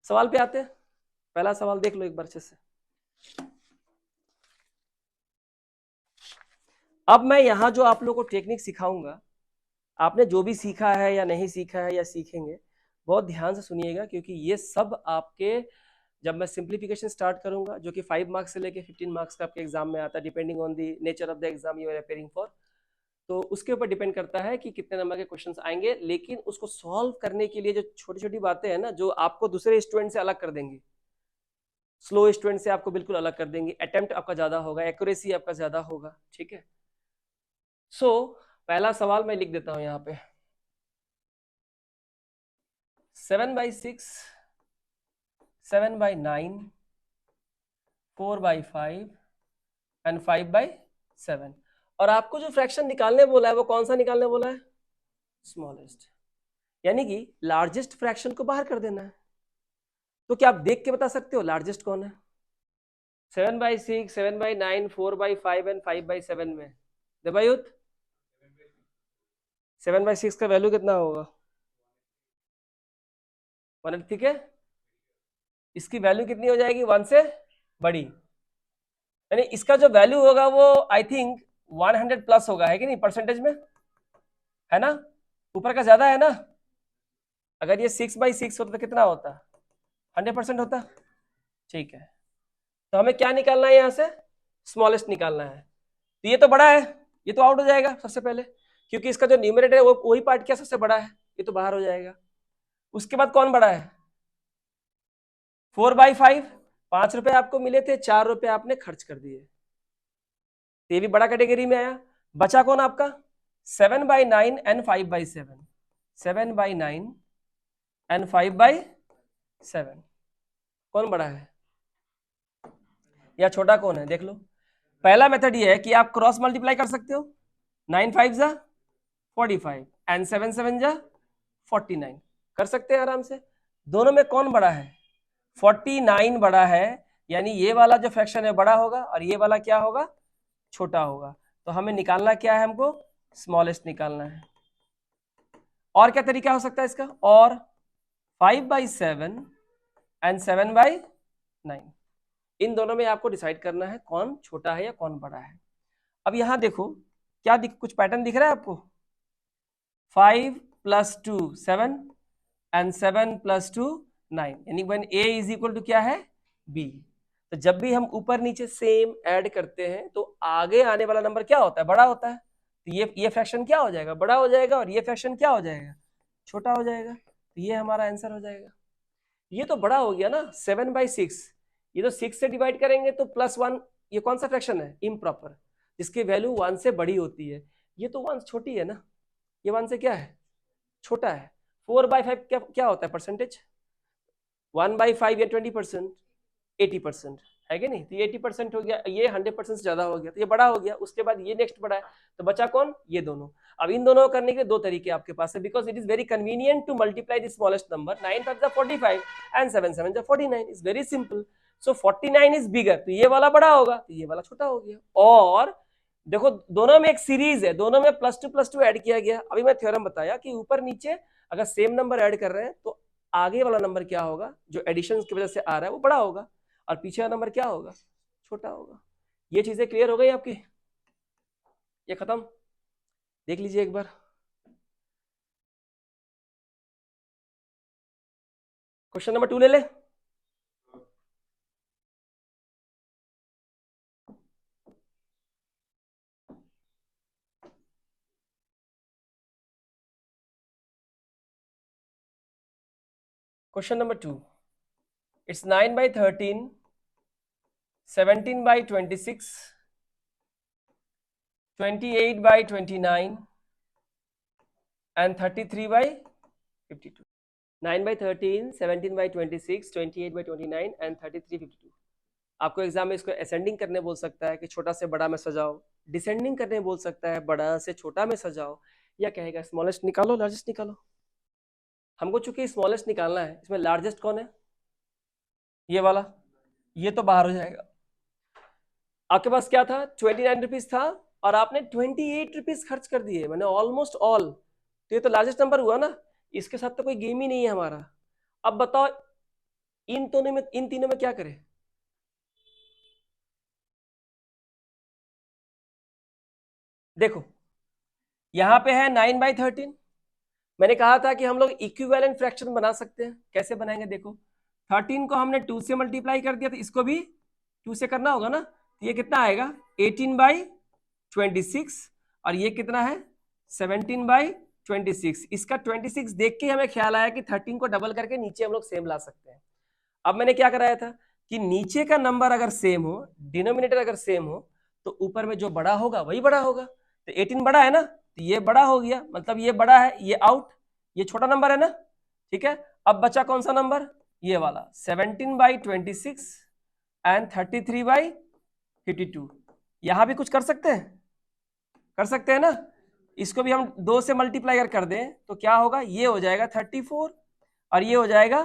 [SPEAKER 1] सवाल पे आते हैं। पहला सवाल देख लो एक बार अच्छे से। अब मैं यहाँ जो आप लोगों को टेक्निक सिखाऊंगा, आपने जो भी सीखा है या नहीं सीखा है या सीखेंगे, बहुत ध्यान से सुनिएगा, क्योंकि ये सब आपके जब मैं सिंप्लीफिकेशन स्टार्ट करूंगा जो कि 5 मार्क्स से लेके 15 मार्क्स का आपके एग्जाम में आता है, depending on the nature of the exam you are appearing for, तो उसके ऊपर डिपेंड करता है कि कितने नंबर के क्वेश्चंस आएंगे। लेकिन उसको सॉल्व करने के लिए जो छोटी छोटी बातें हैं ना जो आपको दूसरे स्टूडेंट से अलग कर देंगी, स्लो स्टूडेंट से आपको बिल्कुल अलग कर देंगी, अटेम्प्ट आपका ज्यादा होगा, एक्यूरेसी आपका ज्यादा होगा। ठीक है, सो पहला सवाल मैं लिख देता हूं यहाँ पे, 7/6, 7/9, 4/5 एंड 5/7। और आपको जो फ्रैक्शन निकालने बोला है वो कौन सा निकालने बोला है, स्मॉलेस्ट, यानी कि लार्जेस्ट फ्रैक्शन को बाहर कर देना है। तो क्या आप देख के बता सकते हो लार्जेस्ट कौन है, 7/6, 7/9, 4/5 एंड 5/7 में? देवायुत 7/6 का वैल्यू कितना होगा, 1, ठीक है, इसकी वैल्यू कितनी हो जाएगी, 1 से बड़ी, यानी इसका जो वैल्यू होगा वो आई थिंक 100 प्लस होगा, है कि नहीं, परसेंटेज में, है ना, ऊपर का ज्यादा है ना। अगर ये 6/6 होता तो कितना होता, 100% होता। ठीक है, तो हमें क्या निकालना है यहाँ से, स्मॉलेस्ट निकालना है। तो ये तो बड़ा है, ये तो आउट हो जाएगा सबसे पहले, क्योंकि इसका जो न्यूमरेटर है वो वही पार्ट क्या सबसे बड़ा है, ये तो बाहर हो जाएगा। उसके बाद कौन बड़ा है, 4/5, 5 रुपए आपको मिले थे, 4 रुपए आपने खर्च कर दिए, ये भी बड़ा कैटेगरी में आया। बचा कौन आपका, 7/9 एंड 5/7, 7/9 एंड 5/7, कौन बड़ा है या छोटा कौन है, देख लो। पहला मेथड ये है कि आप क्रॉस मल्टीप्लाई कर सकते हो, 9 5 जा 45 एंड 7 7 जा 49, कर सकते हैं आराम से। दोनों में कौन बड़ा है, 49 बड़ा है, यानी ये वाला जो फ्रैक्शन है बड़ा होगा और ये वाला क्या होगा, छोटा होगा। तो हमें निकालना क्या है, हमको स्मॉलेस्ट निकालना है। और क्या तरीका हो सकता है इसका, और 5/7 एंड 7/9, इन दोनों में आपको डिसाइड करना है कौन छोटा है या कौन बड़ा है। अब यहां देखो क्या कुछ पैटर्न दिख रहा है आपको, 5 + 2 7 एंड 7 + 2 9, यानी when a is equal to क्या है, b। तो जब भी हम ऊपर नीचे सेम ऐड करते हैं तो आगे आने वाला नंबर क्या होता है, बड़ा होता है। तो ये फ्रैक्शन क्या हो जाएगा, बड़ा हो जाएगा, और ये फ्रैक्शन क्या हो जाएगा, छोटा हो जाएगा। तो ये हमारा आंसर हो जाएगा। ये तो बड़ा हो गया ना, 7/6, ये तो 6 से डिवाइड करेंगे तो +1, ये कौन सा फ्रैक्शन है, इम्प्रॉपर, जिसकी वैल्यू 1 से बड़ी होती है। ये तो 1 छोटी है ना, ये 1 से क्या है, छोटा है। 4/5 क्या होता है परसेंटेज, 1/5 या 20%, 80% है कि नहीं। तो ये 80% हो गया, ये 100% से ज्यादा हो गया, तो ये बड़ा हो गया। उसके बाद ये नेक्स्ट बड़ा है, तो बचा कौन, ये दोनों। अब इन दोनों को करने के दो तरीके आपके पास है, because it is very convenient to multiply the smallest number, 9 5 जा 45 एंड 7 7 जा 49, is very simple. So 49 is bigger, तो ये वाला बड़ा होगा, तो ये वाला छोटा हो गया। और देखो दोनों में एक सीरीज है, दोनों में +2 ऐड किया गया। अभी मैं थ्योरम बताया कि ऊपर नीचे अगर सेम नंबर ऐड कर रहे हैं तो आगे वाला नंबर क्या होगा, जो एडिशन की वजह से आ रहा है वो बड़ा होगा, और पीछे वाला नंबर क्या होगा, छोटा होगा। ये चीजें क्लियर हो गई आपकी, ये खत्म, देख लीजिए एक बार। क्वेश्चन नंबर 2 ले ले। Question number 2, it's 9/13, 17/26, 28/29 and 33/52। 9/13, 17/26, 28/29 and 33/52। आपको एग्जाम में इसको असेंडिंग करने बोल सकता है कि छोटा से बड़ा में सजाओ, डिसेंडिंग करने बोल सकता है बड़ा से छोटा में सजाओ, या कहेगा स्मॉलेस्ट निकालो लार्जेस्ट निकालो। हमको चूंकि स्मॉलेस्ट निकालना है, इसमें लार्जेस्ट कौन है, ये वाला, ये तो बाहर हो जाएगा। आपके पास क्या था, 29 रुपीज था और आपने 28 रुपीज खर्च कर दिए, मैंने ऑलमोस्ट ऑल, तो ये तो लार्जेस्ट नंबर हुआ ना, इसके साथ तो कोई गेम ही नहीं है हमारा। अब बताओ इन तीनों में क्या करें, देखो यहां पे है 9/13, मैंने कहा था कि हम लोग इक्विवेलेंट फ्रैक्शन बना सकते हैं। कैसे बनाएंगे, देखो 13 को हमने 2 से मल्टीप्लाई कर दिया, तो इसको भी 2 से करना होगा ना, तो ये कितना आएगा 18/26, और ये कितना है 17/26। इसका 26 देख के हमें ख्याल आया कि 13 को डबल करके नीचे हम लोग सेम ला सकते हैं। अब मैंने क्या कराया था कि नीचे का नंबर अगर सेम हो, डिनोमिनेटर अगर सेम हो, तो ऊपर में जो बड़ा होगा वही बड़ा होगा। तो 18 बड़ा है ना, तो ये बड़ा हो गया, मतलब ये बड़ा है, ये आउट, ये छोटा नंबर है ना, ठीक है। अब बचा कौन सा नंबर, ये वाला 17/26 एंड 33/52। यहां भी कुछ कर सकते हैं ना, इसको भी हम 2 से मल्टीप्लाई कर दें तो क्या होगा, ये हो जाएगा 34 और ये हो जाएगा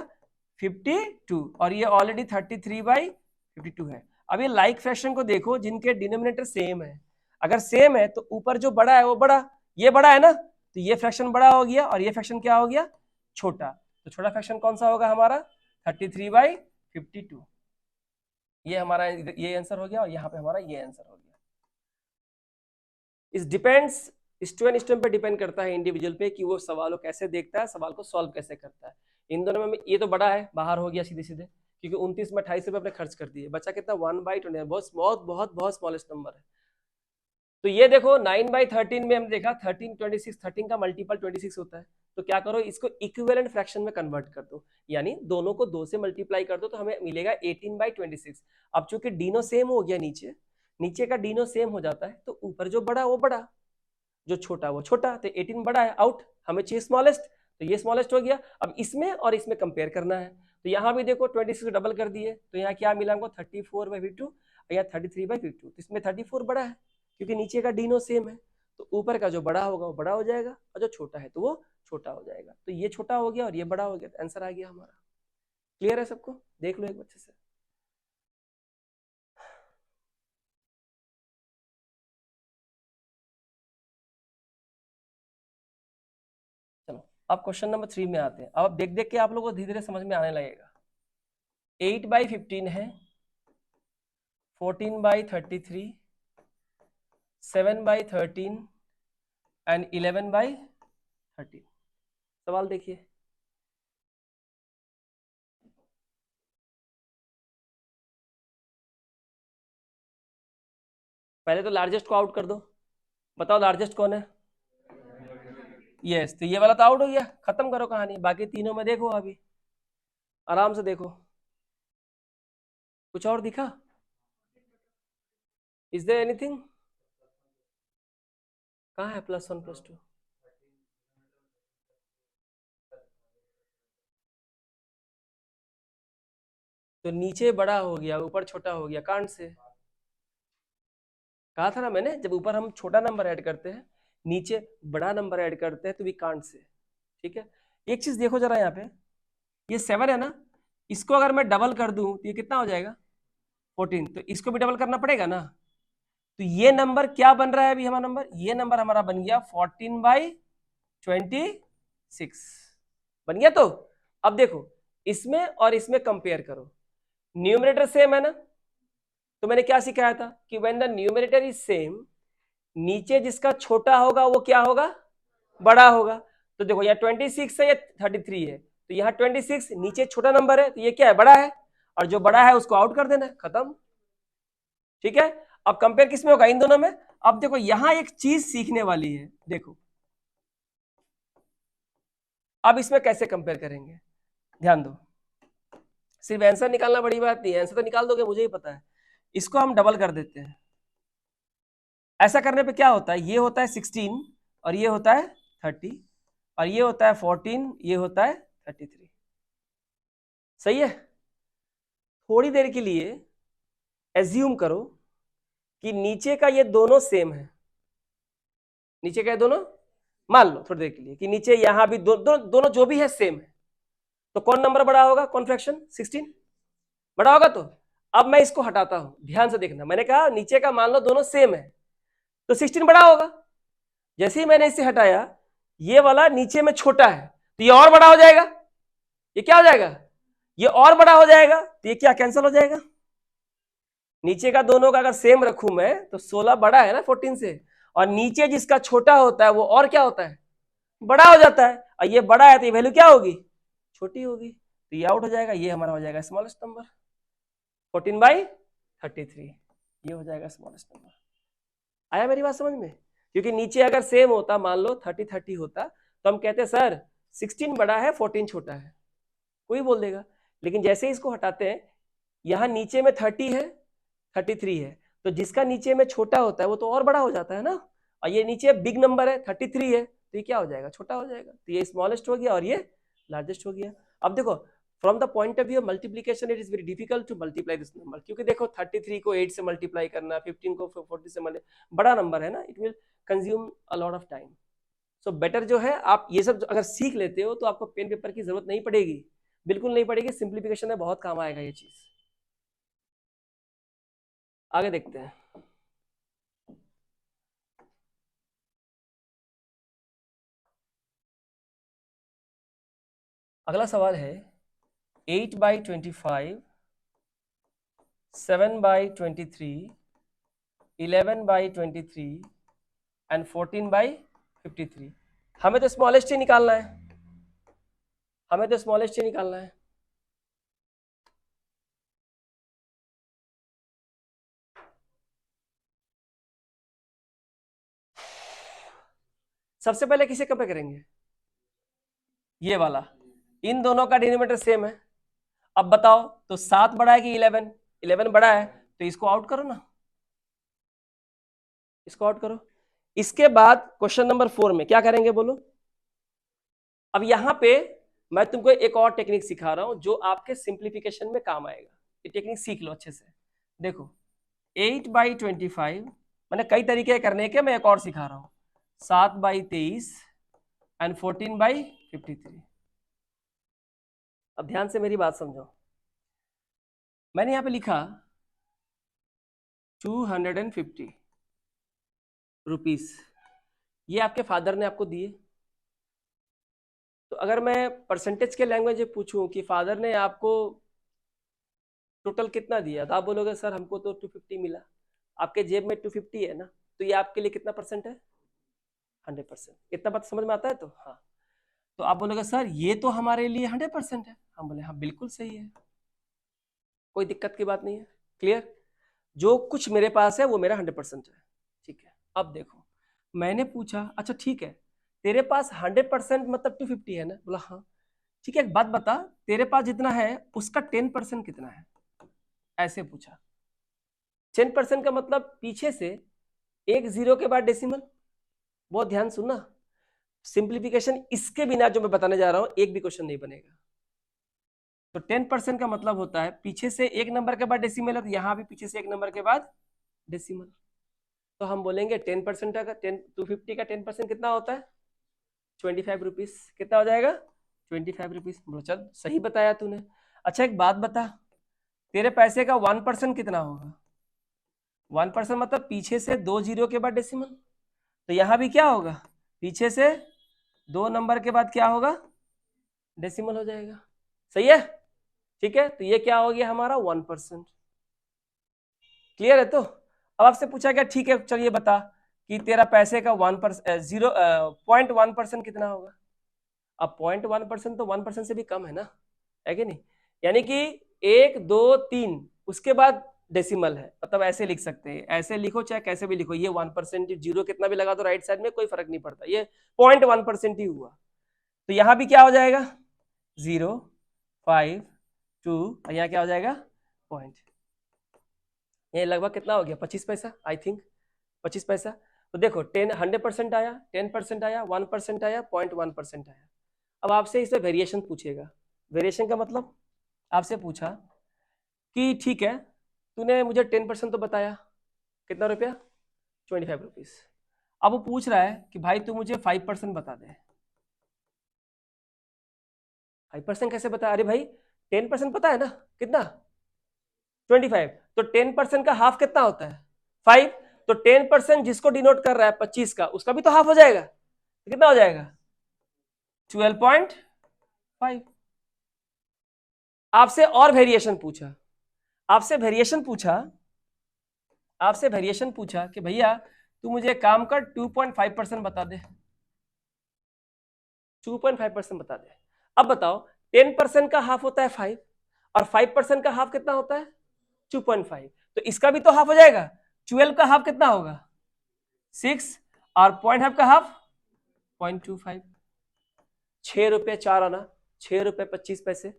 [SPEAKER 1] 52, और ये ऑलरेडी 33/52 है। अब ये लाइक फ्रैक्शन को देखो जिनके डिनोमिनेटर सेम है, अगर सेम है तो ऊपर जो बड़ा है वो बड़ा, ये बड़ा है ना, तो ये फ्रैक्शन बड़ा हो गया और ये फ्रैक्शन क्या हो गया, छोटा। तो छोटा फ्रैक्शन कौन सा होगा हमारा, 33/52। ये हमारा ये आंसर हो गया और यहाँ पे हमारा ये आंसर हो गया। इस डिपेंड्स स्टूडेंट पे डिपेंड करता है इंडिविजुअल पे कि वो सवाल को कैसे देखता है, सवाल को सॉल्व कैसे करता है। इन दोनों में ये तो बड़ा है, बाहर हो गया सीधे सीधे, क्योंकि 29 में 28 रुपये अपने खर्च कर दिए, बचा कितना 1/20, बहुत बहुत बहुत बहुत स्मॉलेस्ट नंबर है। तो ये देखो 9/13 में हमने देखा 13 26 13 का मल्टीपल 26 होता है, तो क्या करो इसको इक्विवेलेंट फ्रैक्शन में कन्वर्ट कर दो, यानी दोनों को 2 से मल्टीप्लाई कर दो तो हमें मिलेगा 18/26। अब चूंकि डिनो सेम हो गया, नीचे का डिनो सेम हो जाता है, तो ऊपर जो बड़ा वो बड़ा, जो छोटा वो छोटा, तो 18 बड़ा है, आउट, हमें चाहिए स्मॉलेस्ट, तो ये स्मॉलेस्ट हो गया। अब इसमें और इसमें कंपेयर करना है, तो यहाँ भी देखो 26 को डबल कर दिए, तो यहाँ क्या मिला हमको 34/52, या 33/52, तो इसमें 34 बड़ा है क्योंकि नीचे का डिनो सेम है, तो ऊपर का जो बड़ा होगा वो बड़ा हो जाएगा और जो छोटा है तो वो छोटा हो जाएगा, तो ये छोटा हो गया और ये बड़ा हो गया, तो आंसर आ गया हमारा। क्लियर है सबको? देख लो एक बच्चे से। चलो अब क्वेश्चन नंबर 3 में आते हैं। अब देख देख के आप लोगों को धीरे धीरे समझ में आने लगेगा। 8/15 है, 14/33, 7/13 एंड 11/13। सवाल देखिए, पहले तो लार्जेस्ट को आउट कर दो, बताओ लार्जेस्ट कौन है? यस, तो ये वाला तो आउट हो गया, खत्म करो कहानी। बाकी तीनों में देखो, अभी आराम से देखो, कुछ और दिखा? Is there anything? कहाँ है +1 +2? तो नीचे बड़ा हो गया, ऊपर छोटा हो गया, कांट से। कहा था ना मैंने, जब ऊपर हम छोटा नंबर ऐड करते हैं, नीचे बड़ा नंबर ऐड करते हैं, तो भी कांट से। ठीक है, एक चीज देखो जरा, यहाँ पे ये 7 है ना, इसको अगर मैं डबल कर दूं तो ये कितना हो जाएगा? 14, तो इसको भी डबल करना पड़ेगा ना, तो ये नंबर क्या बन रहा है अभी हमारा नंबर? ये नंबर हमारा बन गया 14/26 बन गया। तो अब देखो इसमें और इसमें कंपेयर करो, न्यूमरेटर सेम है ना, तो मैंने क्या सिखाया था कि when the numerator is same, नीचे जिसका छोटा होगा वो क्या होगा? बड़ा होगा। तो देखो यहाँ 26 है, या 33 है, तो यहाँ 26 नीचे छोटा नंबर है, तो ये क्या है? बड़ा है, और जो बड़ा है उसको आउट कर देना है, खत्म। ठीक है, अब कंपेयर किस में होगा? इन दोनों में। अब देखो यहां एक चीज सीखने वाली है, देखो अब इसमें कैसे कंपेयर करेंगे, ध्यान दो। सिर्फ आंसर निकालना बड़ी बात नहीं है, आंसर तो निकाल दोगे मुझे ही पता है। इसको हम डबल कर देते हैं। ऐसा करने पे क्या होता है? ये होता है 16 और ये होता है 30, और ये होता है 14, ये होता है 33। सही है? थोड़ी देर के लिए एज्यूम करो कि नीचे का ये दोनों सेम है, नीचे का ये दोनों, मान लो थोड़ी देर के लिए कि नीचे यहां भी दोनों जो भी है सेम है, तो कौन नंबर बड़ा होगा? कौन फ्रैक्शन? 16 बड़ा होगा। तो अब मैं इसको हटाता हूं, ध्यान से देखना, मैंने कहा नीचे का मान लो दोनों सेम है, तो 16 बड़ा होगा। जैसे ही मैंने इसे हटाया, ये वाला नीचे में छोटा है, तो ये और बड़ा हो जाएगा, ये क्या हो जाएगा? ये और बड़ा हो जाएगा, तो ये क्या कैंसिल हो जाएगा? नीचे का दोनों का अगर सेम रखूं मैं, तो 16 बड़ा है ना 14 से, और नीचे जिसका छोटा होता है वो और क्या होता है? बड़ा हो जाता है, और ये बड़ा है तो ये वैल्यू क्या होगी? छोटी होगी, तो ये आउट हो जाएगा, ये हमारा हो जाएगा स्मॉलेस्ट नंबर 14/33, ये हो जाएगा स्मॉलेस्ट नंबर। आया मेरी बात समझ में? क्योंकि नीचे अगर सेम होता, मान लो 30-30 होता, तो हम कहते सर 16 बड़ा है 14 छोटा है, कोई बोल देगा। लेकिन जैसे ही इसको हटाते हैं, यहाँ नीचे में 30 है, 33 है, तो जिसका नीचे में छोटा होता है वो तो और बड़ा हो जाता है ना, और ये नीचे बिग नंबर है 33 है, तो ये क्या हो जाएगा? छोटा हो जाएगा, तो ये स्मॉलेस्ट हो गया और ये लार्जेस्ट हो गया। अब देखो from the point of view multiplication, it is very difficult to multiply this number, क्योंकि देखो 33 को 8 से मल्टीप्लाई करना, 15 को 40 से मल्टीप्लाई, बड़ा नंबर है ना, it will consume a lot of time. So better जो है आप ये सब अगर सीख लेते हो तो आपको पेन पेपर की जरूरत नहीं पड़ेगी, बिल्कुल नहीं पड़ेगी, सिंप्लीफिकेशन में बहुत काम आएगा ये चीज। आगे देखते हैं। अगला सवाल है 8/25 7/23, 11/23 एंड 14/53। हमें तो स्मॉलेस्ट ही निकालना है, हमें तो स्मॉलेस्ट ही निकालना है। सबसे पहले किसे कंपेयर करेंगे? ये वाला, इन दोनों का डिनोमिनेटर सेम है। अब बताओ तो 7 बड़ा है कि 11? 11 बड़ा है, तो इसको आउट करो ना, इसको आउट करो। इसके बाद क्वेश्चन नंबर 4 में क्या करेंगे बोलो? अब यहां पे मैं तुमको एक और टेक्निक सिखा रहा हूं जो आपके सिंप्लीफिकेशन में काम आएगा। ये टेक्निक सीख लो अच्छे से। देखो 8/25, मैंने कई तरीके करने के, मैं एक और सिखा रहा हूं। 7/23 एंड 14/53। अब ध्यान से मेरी बात समझो। मैंने यहां पे लिखा 250 रुपीस, ये आपके फादर ने आपको दिए। तो अगर मैं परसेंटेज के लैंग्वेज में पूछूं कि फादर ने आपको टोटल कितना दिया, तो आप बोलोगे सर हमको तो 250 मिला। आपके जेब में 250 है ना, तो ये आपके लिए कितना परसेंट है? 100%। इतना बात समझ में आता है? तो हाँ, तो आप बोलोगे सर ये तो हमारे लिए 100% है। हम बोले हाँ बिल्कुल सही है, कोई दिक्कत की बात नहीं है। क्लियर? जो कुछ मेरे पास है वो मेरा 100% है। ठीक है, अब देखो मैंने पूछा अच्छा ठीक है तेरे पास 100% मतलब 250 है ना? बोला हाँ। ठीक है, एक बात बता, तेरे पास जितना है उसका 10% कितना है? ऐसे पूछा। 10% का मतलब पीछे से एक जीरो के बाद डेसिमल। बहुत ध्यान सुनना, सिंप्लीफिकेशन इसके बिना जो मैं बताने जा रहा हूं एक भी क्वेश्चन नहीं बनेगा। तो 10% का मतलब होता है पीछे से एक नंबर के बाद डेसिमल है, तो यहां भी पीछे से एक नंबर के बाद डेसिमल। तो हम बोलेंगे 10% का 250 का 10% कितना होता है? 25 रुपीज। कितना हो जाएगा? 25 रुपीज। बोलो चल सही बताया तूने। अच्छा एक बात बता, तेरे पैसे का 1% कितना होगा? 1% मतलब पीछे से 2 जीरो के बाद डेसिमल। तो यहां भी क्या होगा? पीछे से 2 नंबर के बाद क्या होगा? डेसिमल हो जाएगा। सही है? ठीक है, तो ये क्या हो गया हमारा 1%। क्लियर है? तो अब आपसे पूछा गया ठीक है चलिए बता कि तेरा पैसे का 1% 0.1% कितना होगा? अब 0.1% तो 1% से भी कम है ना, है कि नहीं? यानी कि 1 2 3 उसके बाद डेसिमल है, मतलब ऐसे लिख सकते हैं, ऐसे लिखो चाहे कैसे भी लिखो, ये 1%, जीरो कितना भी लगा दो राइट साइड में कोई फर्क नहीं पड़ता, ये 0.1% ही हुआ। तो यहां भी क्या हो जाएगा? 0 5 2, और यहाँ क्या हो जाएगा? पॉइंट। ये लगभग कितना हो गया? 25 पैसा आई थिंक, 25 पैसा। तो देखो 100% आया, 10% आया, 1% आया, 0.1% आया। अब आपसे इसमें वेरिएशन पूछेगा। वेरिएशन का मतलब आपसे पूछा कि ठीक है तूने मुझे 10% तो बताया, कितना रुपया? 25 रुपीज। अब वो पूछ रहा है कि भाई तू मुझे 5% बता दे। 5% कैसे बता? अरे भाई 10% पता है ना कितना? 25। तो 10% का हाफ कितना होता है? 5। तो 10% जिसको डिनोट कर रहा है 25 का, उसका भी तो हाफ हो जाएगा। तो कितना हो जाएगा? 12.5। आपसे और वेरिएशन पूछा, आपसे वेरिएशन पूछा, आपसे वेरिएशन पूछा कि भैया तू मुझे काम कर 2.5% बता दे, 2.5% बता दे। अब बताओ 10% का हाफ होता है 5, और 5% का हाफ कितना होता है? 2.5। तो इसका भी तो हाफ हो जाएगा। 12 का हाफ कितना होगा? 6, और 0.5 का हाफ 0.25। 6 रुपये 4 आना, 6 रुपये 25 पैसे।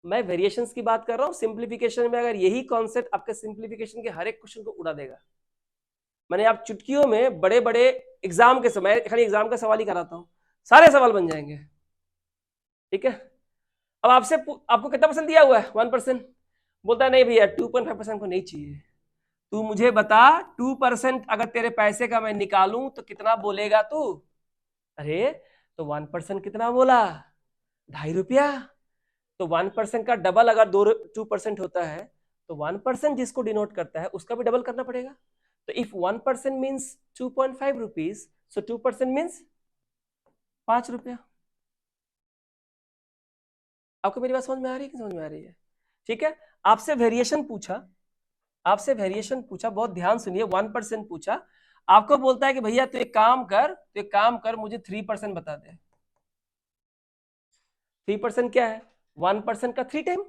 [SPEAKER 1] मैं वेरिएशंस की बात कर रहा हूं, सिंप्लीफिकेशन में अगर यही कॉन्सेप्ट आपके सिंप्लीफिकेशन के हर एक क्वेश्चन को उड़ा देगा। मैंने आप चुटकियों में बड़े बड़े एग्जाम के समय, खाली एग्जाम का सवाल ही कराता हूं, सारे सवाल बन जाएंगे। ठीक है, अब आपसे आपको कितना परसेंट दिया हुआ है? 1%। बोलता है नहीं भैया 2.5% को नहीं चाहिए। तू मुझे बता 2% अगर तेरे पैसे का मैं निकालूं तो कितना बोलेगा तू? अरे तो 1% कितना बोला? 2.5 रुपया। तो 1% का डबल अगर 2% होता है, तो 1% जिसको डिनोट करता है उसका भी डबल करना पड़ेगा। तो if 1% means 2.5 rupees, so 2% means 5 रुपया। आपको मेरी बात समझ में आ रही है कि समझ में आ रही है? ठीक है, आपसे वेरिएशन पूछा, बहुत ध्यान सुनिए, 1% पूछा, आपको बोलता है कि भैया तू एक काम कर, मुझे 3% बता दे। 3% क्या है? 1% का 3 टाइम,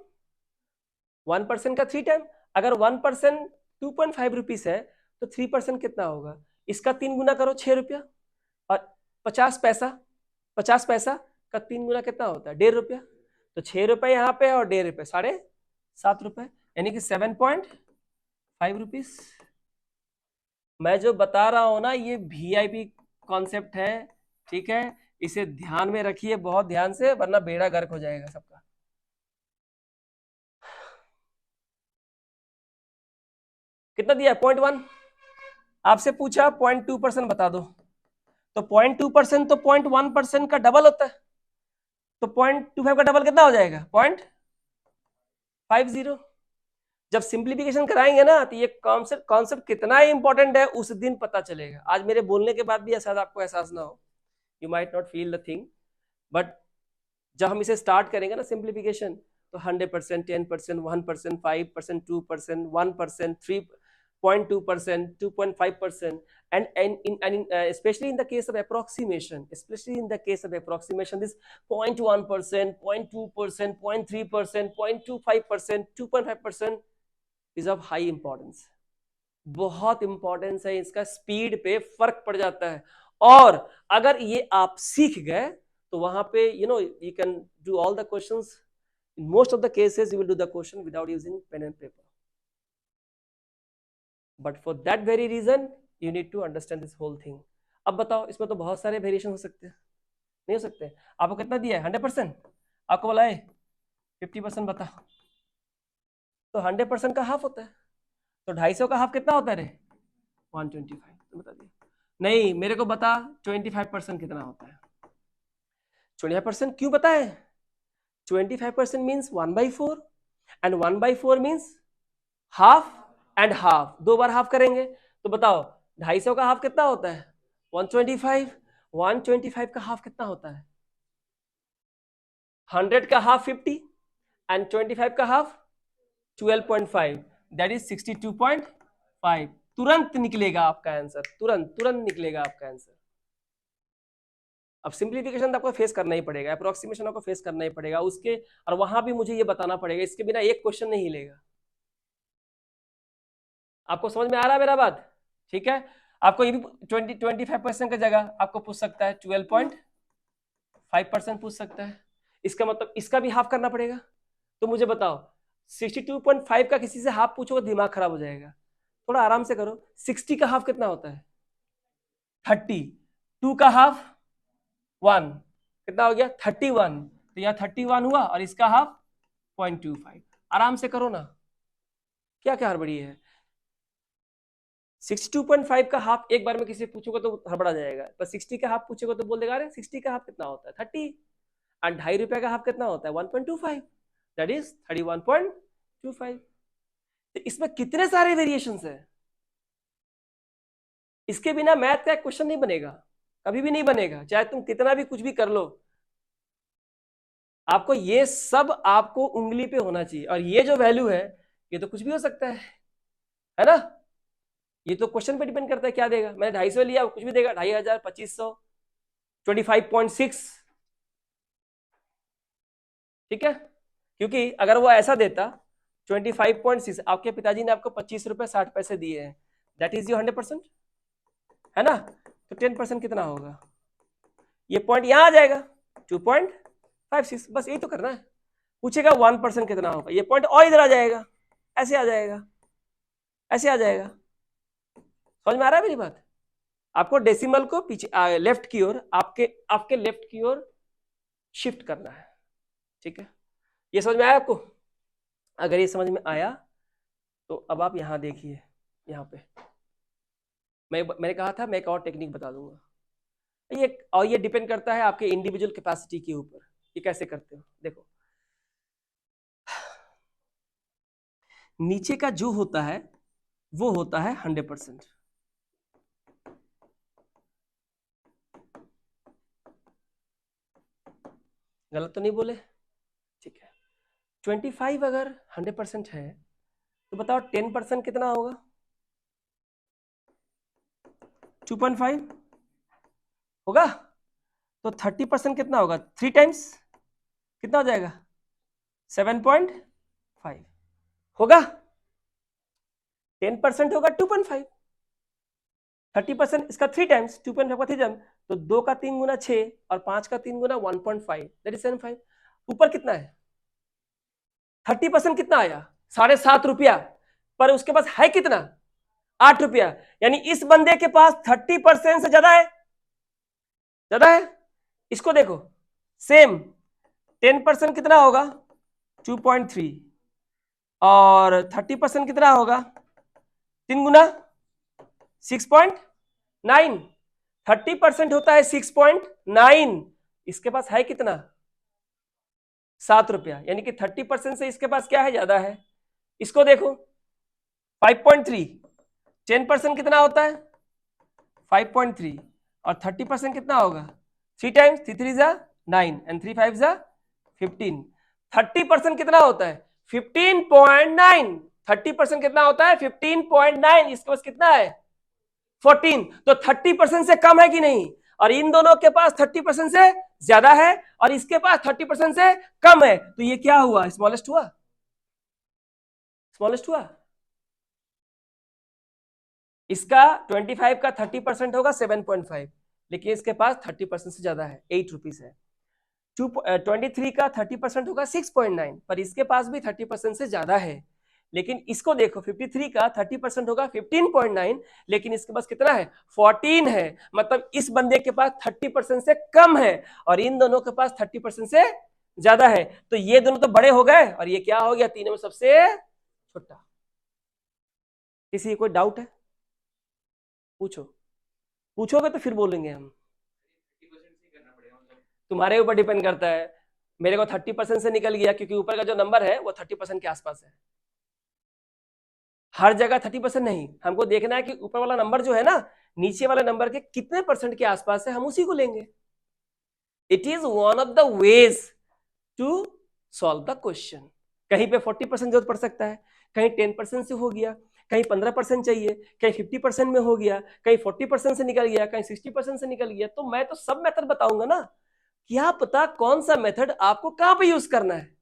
[SPEAKER 1] 1% का 3 टाइम। अगर 1% 2.5 रुपीज है तो 3% कितना होगा? इसका 3 गुना करो, 6 रुपया, और 50 पैसा, 50 पैसा का 3 गुना कितना होता है? 1.5 रुपया। तो 6 रुपए यहाँ पे और 1.5 रुपये, 7.5 रुपए, यानी कि 7.5 रुपीज। मैं जो बता रहा हूं ना, ये वीआईपी कॉन्सेप्ट है, ठीक है, इसे ध्यान में रखिए बहुत ध्यान से, वरना बेड़ा गर्क हो जाएगा सबका। कितना दिया? 0.1। आपसे पूछा 0.2% बता दो, तो 0.2% तो 0.1% का डबल होता है, तो 0.25 का डबल कितना हो जाएगा? 0.50। जब सिंप्लीफिकेशन कराएंगे ना, तो ये कॉन्सेप्ट कितना इंपॉर्टेंट है उस दिन पता चलेगा। आज मेरे बोलने के बाद भी शायद आपको एहसास ना हो, you might not feel the thing, but जब हम इसे स्टार्ट करेंगे ना सिंप्लीफिकेशन, तो 100%, 10%, 1%, 5%, 2%, 1%, 3.2%, 2.5%, and especially in the case of approximation, this 0.1%, 0.2%, 0.3%, 0.25%, 2.5% is of high importance। बहुत इंपॉर्टेंस है इसका, स्पीड पे फर्क पड़ जाता है। और अगर ये आप सीख गए तो वहां पे you can do all the questions. In most of the cases you will do the question without using pen and paper, but for that very reason you need to understand this whole thing। अब बताओ, इसमें तो बहुत सारे variation हो सकते हैं, नहीं हो सकते? आपको कितना दिया है? 100%। आपको बोला है 50% बता, तो 100% का हाफ होता है, तो 250 का हाफ कितना होता है रे? 125। तो बता दिया। नहीं, मेरे को बता 25% कितना होता है? 25% क्यों पता है? 25% means 1/4, and 1/4 means half and half, 2 bar half करेंगे। तो बताओ 250 का हाफ कितना होता है? 125। 125 का हाफ कितना होता है? 100 का हाफ 50, एंड 25 का हाफ 12.5, दैट इज 62.5। तुरंत निकलेगा आपका आंसर, तुरंत निकलेगा आपका आंसर। अब सिंप्लीफिकेशन तो आपको फेस करना ही पड़ेगा, अप्रोक्सीमेशन आपको फेस करना ही पड़ेगा उसके, और वहां भी मुझे ये बताना पड़ेगा, इसके बिना एक क्वेश्चन नहीं हिलेगा। आपको समझ में आ रहा है मेरा बात? ठीक है। आपको ये भी 25% की जगह आपको पूछ सकता है 12.5% पूछ सकता है, इसका मतलब इसका भी हाफ करना पड़ेगा। तो मुझे बताओ 62.5 का किसी से हाफ पूछोगे दिमाग खराब हो जाएगा, थोड़ा आराम से करो। 60 का हाफ कितना होता है? 30। 2 का हाफ 1, कितना हो गया? 31। तो यहाँ 31 हुआ, और इसका हाफ 0.25। आराम से करो ना, क्या क्या हड़बड़ी है? 62.5 का हाफ एक बार में किसी पूछोगे तो हड़बड़ा जाएगा, पर 60 का हाफ पूछोगे तो बोल देगा अरे 60 का हाफ कितना होता है? 30। और 2.5 रुपए का हाफ कितना होता है? 1.25, दैट इज 31.25। तो इसमें कितने सारे वेरिएशंस है, इसके बिना मैथ का क्वेश्चन नहीं बनेगा, कभी भी नहीं बनेगा, चाहे तुम कितना भी कुछ भी कर लो। आपको ये सब आपको उंगली पे होना चाहिए, और ये जो वैल्यू है ये तो कुछ भी हो सकता है ना? ये तो क्वेश्चन पे डिपेंड करता है क्या देगा। मैंने 250 लिया, कुछ भी देगा, 2500, 2500, 25.6, ठीक है। क्योंकि अगर वो ऐसा देता 25.6, आपके पिताजी ने आपको 25 रुपए 60 पैसे दिए हैं, दैट इज योर 100%, है ना? तो 10% कितना होगा? ये पॉइंट यहां आ जाएगा 2.56, बस यही तो करना है। पूछेगा 1% कितना होगा, ये पॉइंट और इधर आ जाएगा, ऐसे आ जाएगा, ऐसे आ जाएगा। समझ में आ रहा है मेरी बात? आपको डेसिमल को पीछे लेफ्ट की ओर, आपके लेफ्ट की ओर शिफ्ट करना है, ठीक है। ये समझ में आया आपको? अगर ये समझ में आया तो अब आप यहां देखिए, यहां पे मैंने कहा था मैं एक और टेक्निक बता दूंगा, ये डिपेंड करता है आपके इंडिविजुअल कैपेसिटी के ऊपर। ये कैसे करते हो देखो, नीचे का जो होता है वो होता है 100%, गलत तो नहीं बोले? ठीक है। 25 अगर 100% है तो बताओ 10% कितना होगा? 2.5 होगा। तो 30% कितना होगा? 3 टाइम्स कितना हो जाएगा? 7.5 होगा। 10% होगा 2.5, 30% इसका 3 टाइम्स, 2.5 का 3 टाइम्स, तो 2 का 3 गुना 6 और 5 का 3 गुना 1.5, दैट इज 75। ऊपर कितना है? 30% कितना आया? 7.5 रुपया, पर उसके पास है कितना? 8 रुपया। यानी इस बंदे के पास 30% से ज्यादा है, ज्यादा है। इसको देखो, सेम 10% कितना होगा? 2.3 और 30% कितना होगा? 3 गुना 6.9, 30% होता है 6.9, इसके पास है कितना? 7 रुपया। यानी कि 30% से इसके पास क्या है? ज्यादा है। इसको देखो 5.3, 10% कितना होता है? 5.3 और 30% कितना होगा? 3 टाइम्स, 3 3 जा 9 एंड 3 5 जा 15। 30% कितना होता है? 15.9। 30% कितना होता है? 15.9। इसके पास कितना है? 14। तो 30% से कम है कि नहीं? और इन दोनों के पास 30% से ज्यादा है और इसके पास 30% से कम है, तो ये क्या हुआ? स्मॉलेस्ट हुआ, स्मॉलेस्ट हुआ। इसका 25 का 30% होगा 7.5, लेकिन इसके पास 30% से ज्यादा है, 8 रुपीज है। 23 का 30% होगा 6.9, पर इसके पास भी 30% से ज्यादा है। लेकिन इसको देखो, 53 का 30% होगा 15.9, लेकिन इसके पास कितना है? 14 है। मतलब इस बंदे के पास 30% से कम है और इन दोनों के पास 30% से ज्यादा है। तो ये दोनों तो बड़े हो गए और ये क्या हो गया? तीनों में सबसे छोटा। किसी कोई डाउट है? पूछो, पूछोगे तो फिर बोलेंगे हम। तुम्हारे ऊपर डिपेंड करता है। मेरे को 30% से निकल गया क्योंकि ऊपर का जो नंबर है वो 30% के आसपास है। हर जगह 30% नहीं, हमको देखना है कि ऊपर वाला नंबर जो है ना, नीचे वाले नंबर के कितने परसेंट के आसपास है, हम उसी को लेंगे। It is one of the ways to solve the question. कहीं पे 40% जरूरत पड़ सकता है, कहीं 10% से हो गया, कहीं 15% चाहिए, कहीं 50% में हो गया, कहीं 40% से निकल गया, कहीं 60% से निकल गया। तो मैं तो सब मेथड बताऊंगा ना, क्या पता कौन सा मेथड आपको कहां पे यूज करना है।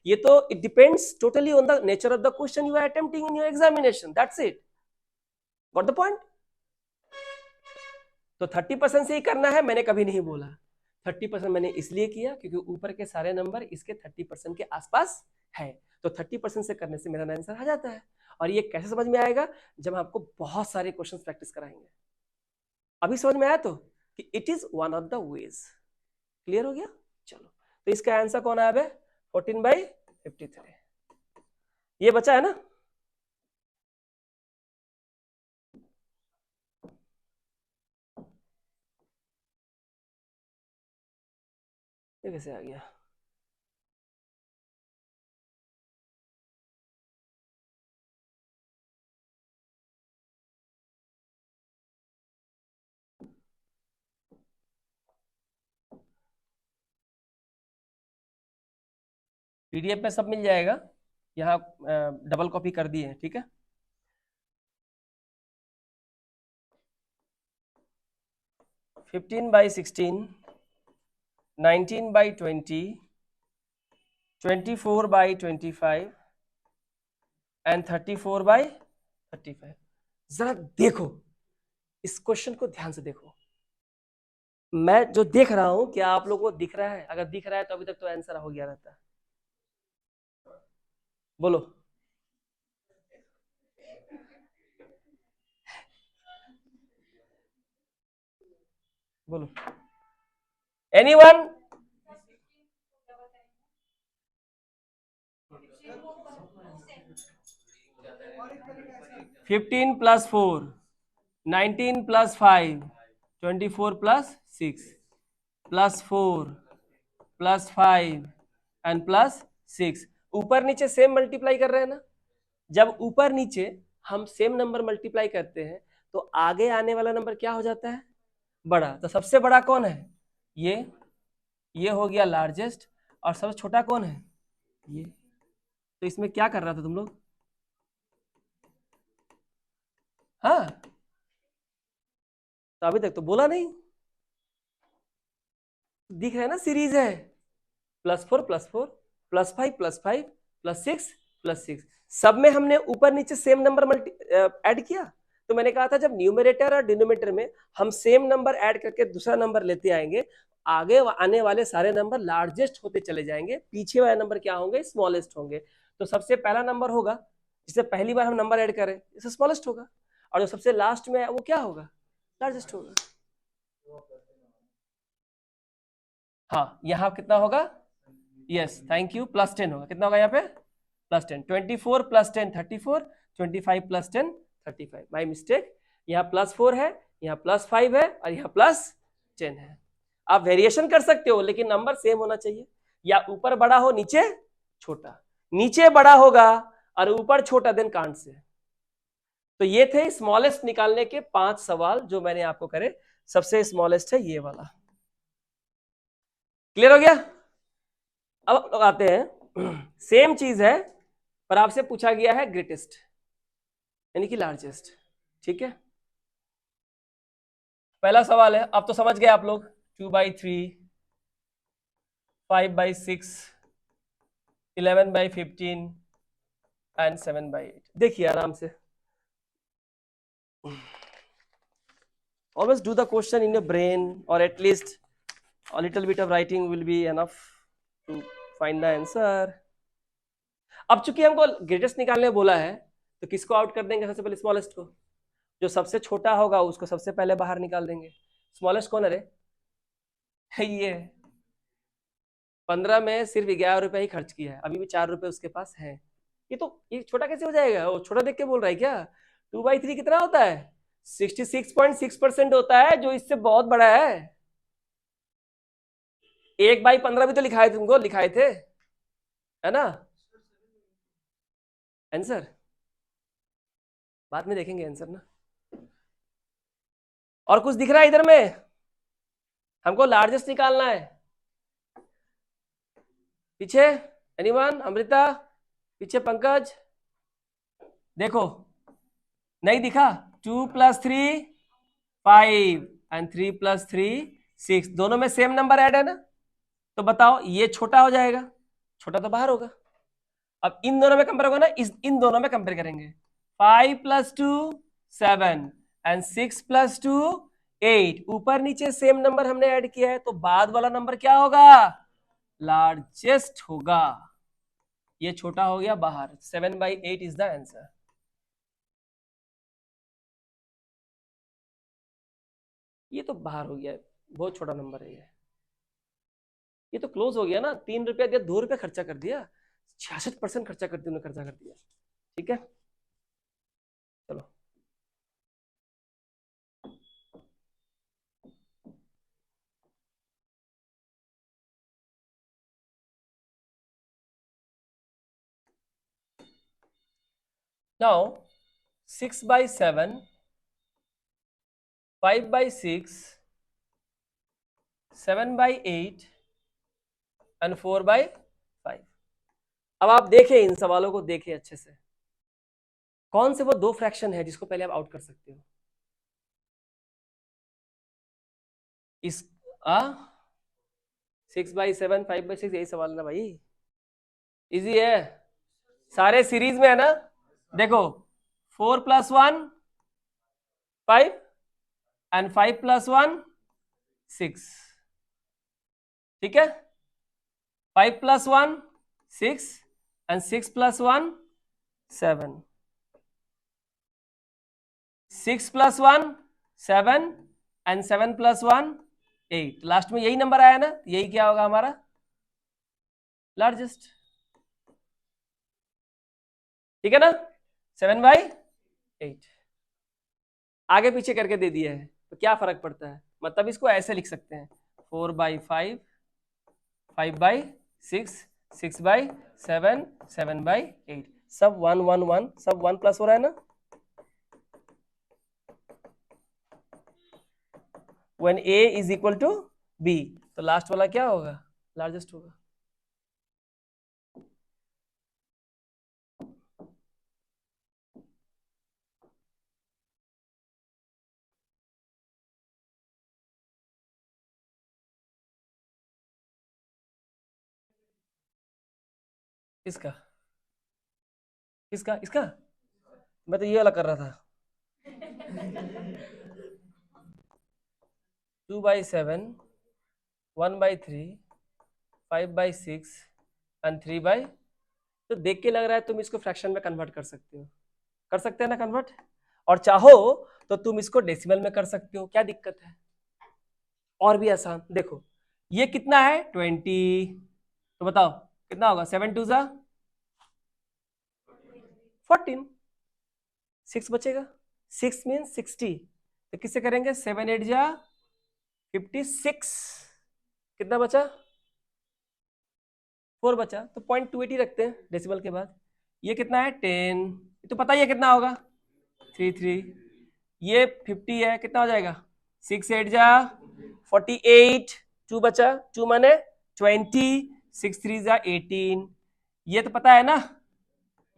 [SPEAKER 1] ये तो it depends totally on the nature of the question you are attempting in your examination, that's it. Got the point? तो 30% से ही करना है मैंने कभी नहीं बोला। 30% मैंने इसलिए किया क्योंकि ऊपर के सारे नंबर इसके 30% के आसपास है, तो 30% से करने से मेरा आंसर आ जाता है। और ये कैसे समझ में आएगा? जब आपको बहुत सारे क्वेश्चन प्रैक्टिस कराएंगे। अभी समझ में आया तो कि it is one of the veg. Clear हो गया? चलो, तो इसका आंसर कौन आया? 14/53 ये बचा है ना। ये कैसे आ गया? पीडीएफ में सब मिल जाएगा, यहाँ डबल कॉपी कर दिए हैं, ठीक है। Fifteen by 16, 19/20, 24/25 and 34/35। जरा देखो, इस क्वेश्चन को ध्यान से देखो। मैं जो देख रहा हूं, क्या आप लोगों को दिख रहा है? अगर दिख रहा है तो अभी तक तो आंसर हो गया रहता। बोलो। बोलो, एनीवन? 15 + 4, 19 + 5, 24 + 6 + 4 + 5 एंड +6। ऊपर नीचे सेम मल्टीप्लाई कर रहे हैं ना। जब ऊपर नीचे हम सेम नंबर मल्टीप्लाई करते हैं तो आगे आने वाला नंबर क्या हो जाता है? बड़ा। तो सबसे बड़ा कौन है? ये हो गया लार्जेस्ट। और सबसे छोटा कौन है? ये। तो इसमें क्या कर रहा था तुम लोग? हाँ, तो अभी तक तो बोला नहीं। दिख रहा है ना, सीरीज है +4 +4 +5 +5 +6 +6, सब में हमने ऊपर नीचे सेम नंबर ऐड किया। तो मैंने कहा था जब न्यूमरेटर और डिनोमिनेटर में हम सेम नंबर ऐड करके दूसरा नंबर लेते आएंगे, आगे आने वाले सारे नंबर लार्जेस्ट होते चले जाएंगे, पीछे वाले नंबर क्या होंगे? स्मॉलेस्ट होंगे। तो सबसे पहला नंबर होगा जिसे पहली बार हम नंबर ऐड करें, इसे स्मॉलेस्ट होगा, और जो सबसे लास्ट में है वो क्या होगा? लार्जेस्ट होगा। हाँ, यहाँ कितना होगा? यस, थैंक यू, +10 होगा। कितना होगा यहाँ पे? +10। 24 + 10 34, 25 + 10 35। माई मिस्टेक, यहाँ +4 है, यहाँ +5 है, और यहाँ +10 है। आप वेरिएशन कर सकते हो, लेकिन नंबर सेम होना चाहिए, या ऊपर बड़ा हो नीचे छोटा, नीचे बड़ा होगा और ऊपर छोटा, देन कांट से। तो ये थे स्मॉलेस्ट निकालने के 5 सवाल जो मैंने आपको करे। सबसे स्मॉलेस्ट है ये वाला। क्लियर हो गया? अब लोग आते हैं, सेम चीज है पर आपसे पूछा गया है ग्रेटेस्ट यानी कि लार्जेस्ट। ठीक है, पहला सवाल है, अब तो समझ गए आप लोग, 2/3, 5/6, 11/15 एंड 7/8। देखिए आराम से, always do the question in your brain, or at least a little bit of writing will be enough to find the answer. अब चूंकि हमको ग्रेटेस्ट निकालने बोला है, तो किसको आउट कर देंगे? सबसे पहले स्मॉलेस्ट को। जो सबसे छोटा होगा उसको सबसे पहले बाहर निकाल देंगे। स्मॉलेस्ट कौन है रे? ये 15 में सिर्फ 11 रुपए ही खर्च किया है, अभी भी 4 रुपए उसके पास है। ये छोटा कैसे हो जाएगा? वो छोटा देख के बोल रहा है क्या? 2/3 कितना होता है? 66.6% होता है, जो इससे बहुत बड़ा है। 1/15 भी तो लिखाए तुमको, लिखाए थे, है ना? आंसर बाद में देखेंगे आंसर ना। और कुछ दिख रहा है इधर में? हमको लार्जेस्ट निकालना है। पीछे एनीवन? अमृता पीछे, पंकज देखो, नहीं दिखा? 2 + 3 5 एंड 3 + 3 6, दोनों में सेम नंबर ऐड है ना? तो बताओ ये छोटा हो जाएगा, छोटा तो बाहर होगा। अब इन दोनों में कंपेयर होगा ना, इन दोनों में कंपेयर करेंगे। 5 + 2 7 एंड 6 + 2 8, ऊपर नीचे सेम नंबर हमने ऐड किया है, तो बाद वाला नंबर क्या होगा? लार्जेस्ट होगा। ये छोटा हो गया बाहर, 7/8 इज द आंसर। ये तो बाहर हो गया, बहुत छोटा नंबर है ये तो क्लोज हो गया ना। 3 रुपया दिया, 2 रुपया खर्चा कर दिया, 66% खर्चा खर्चा कर दिया। ठीक है, चलो नाउ 6/7, 5/6, 7/8 एंड 4/5। अब आप देखें, इन सवालों को देखें अच्छे से, कौन से वो दो फ्रैक्शन है जिसको पहले आप आउट कर सकते हो? इस 6/7, 5/6, यही सवाल ना भाई, इजी है, सारे सीरीज में है ना। देखो 4 + 1 5 एंड 5 + 1 6, ठीक है। 5 + 1 6 एंड 6 + 1 7, 6 + 1 7 एंड 7 + 1 8, लास्ट में यही नंबर आया ना, यही क्या होगा हमारा? लार्जेस्ट। ठीक है ना, 7/8। आगे पीछे करके दे दिया है तो क्या फर्क पड़ता है? मतलब इसको ऐसे लिख सकते हैं, 4/5, 5/6, 6/7, 7/8, सब 1 1 1, सब 1 प्लस हो रहा है ना। When A is equal to B, तो लास्ट वाला क्या होगा? लार्जेस्ट होगा। किसका किसका इसका? मैं तो ये वाला कर रहा था। 2/7, 1/3, 5/6 एंड 3/। तो देख के लग रहा है तुम इसको फ्रैक्शन में कन्वर्ट कर सकते हो, कर सकते हैं ना कन्वर्ट, और चाहो तो तुम इसको डेसिमल में कर सकते हो, क्या दिक्कत है? और भी आसान, देखो ये कितना है 20, तो बताओ कितना होगा? 7 2 जा 14, 6 बचेगा, 6 मीन 60, तो किससे करेंगे? 7 8 जा 56, कितना बचा? 4 बचा, तो 0.28 रखते हैं डेसिमल के बाद। ये कितना है 10, तो पता ही है कितना होगा 33। ये 50 है, कितना हो जाएगा? 6 8 जा 48, 2 बचा, 2 माने 20, 6 3 जा 18। ये तो पता है ना,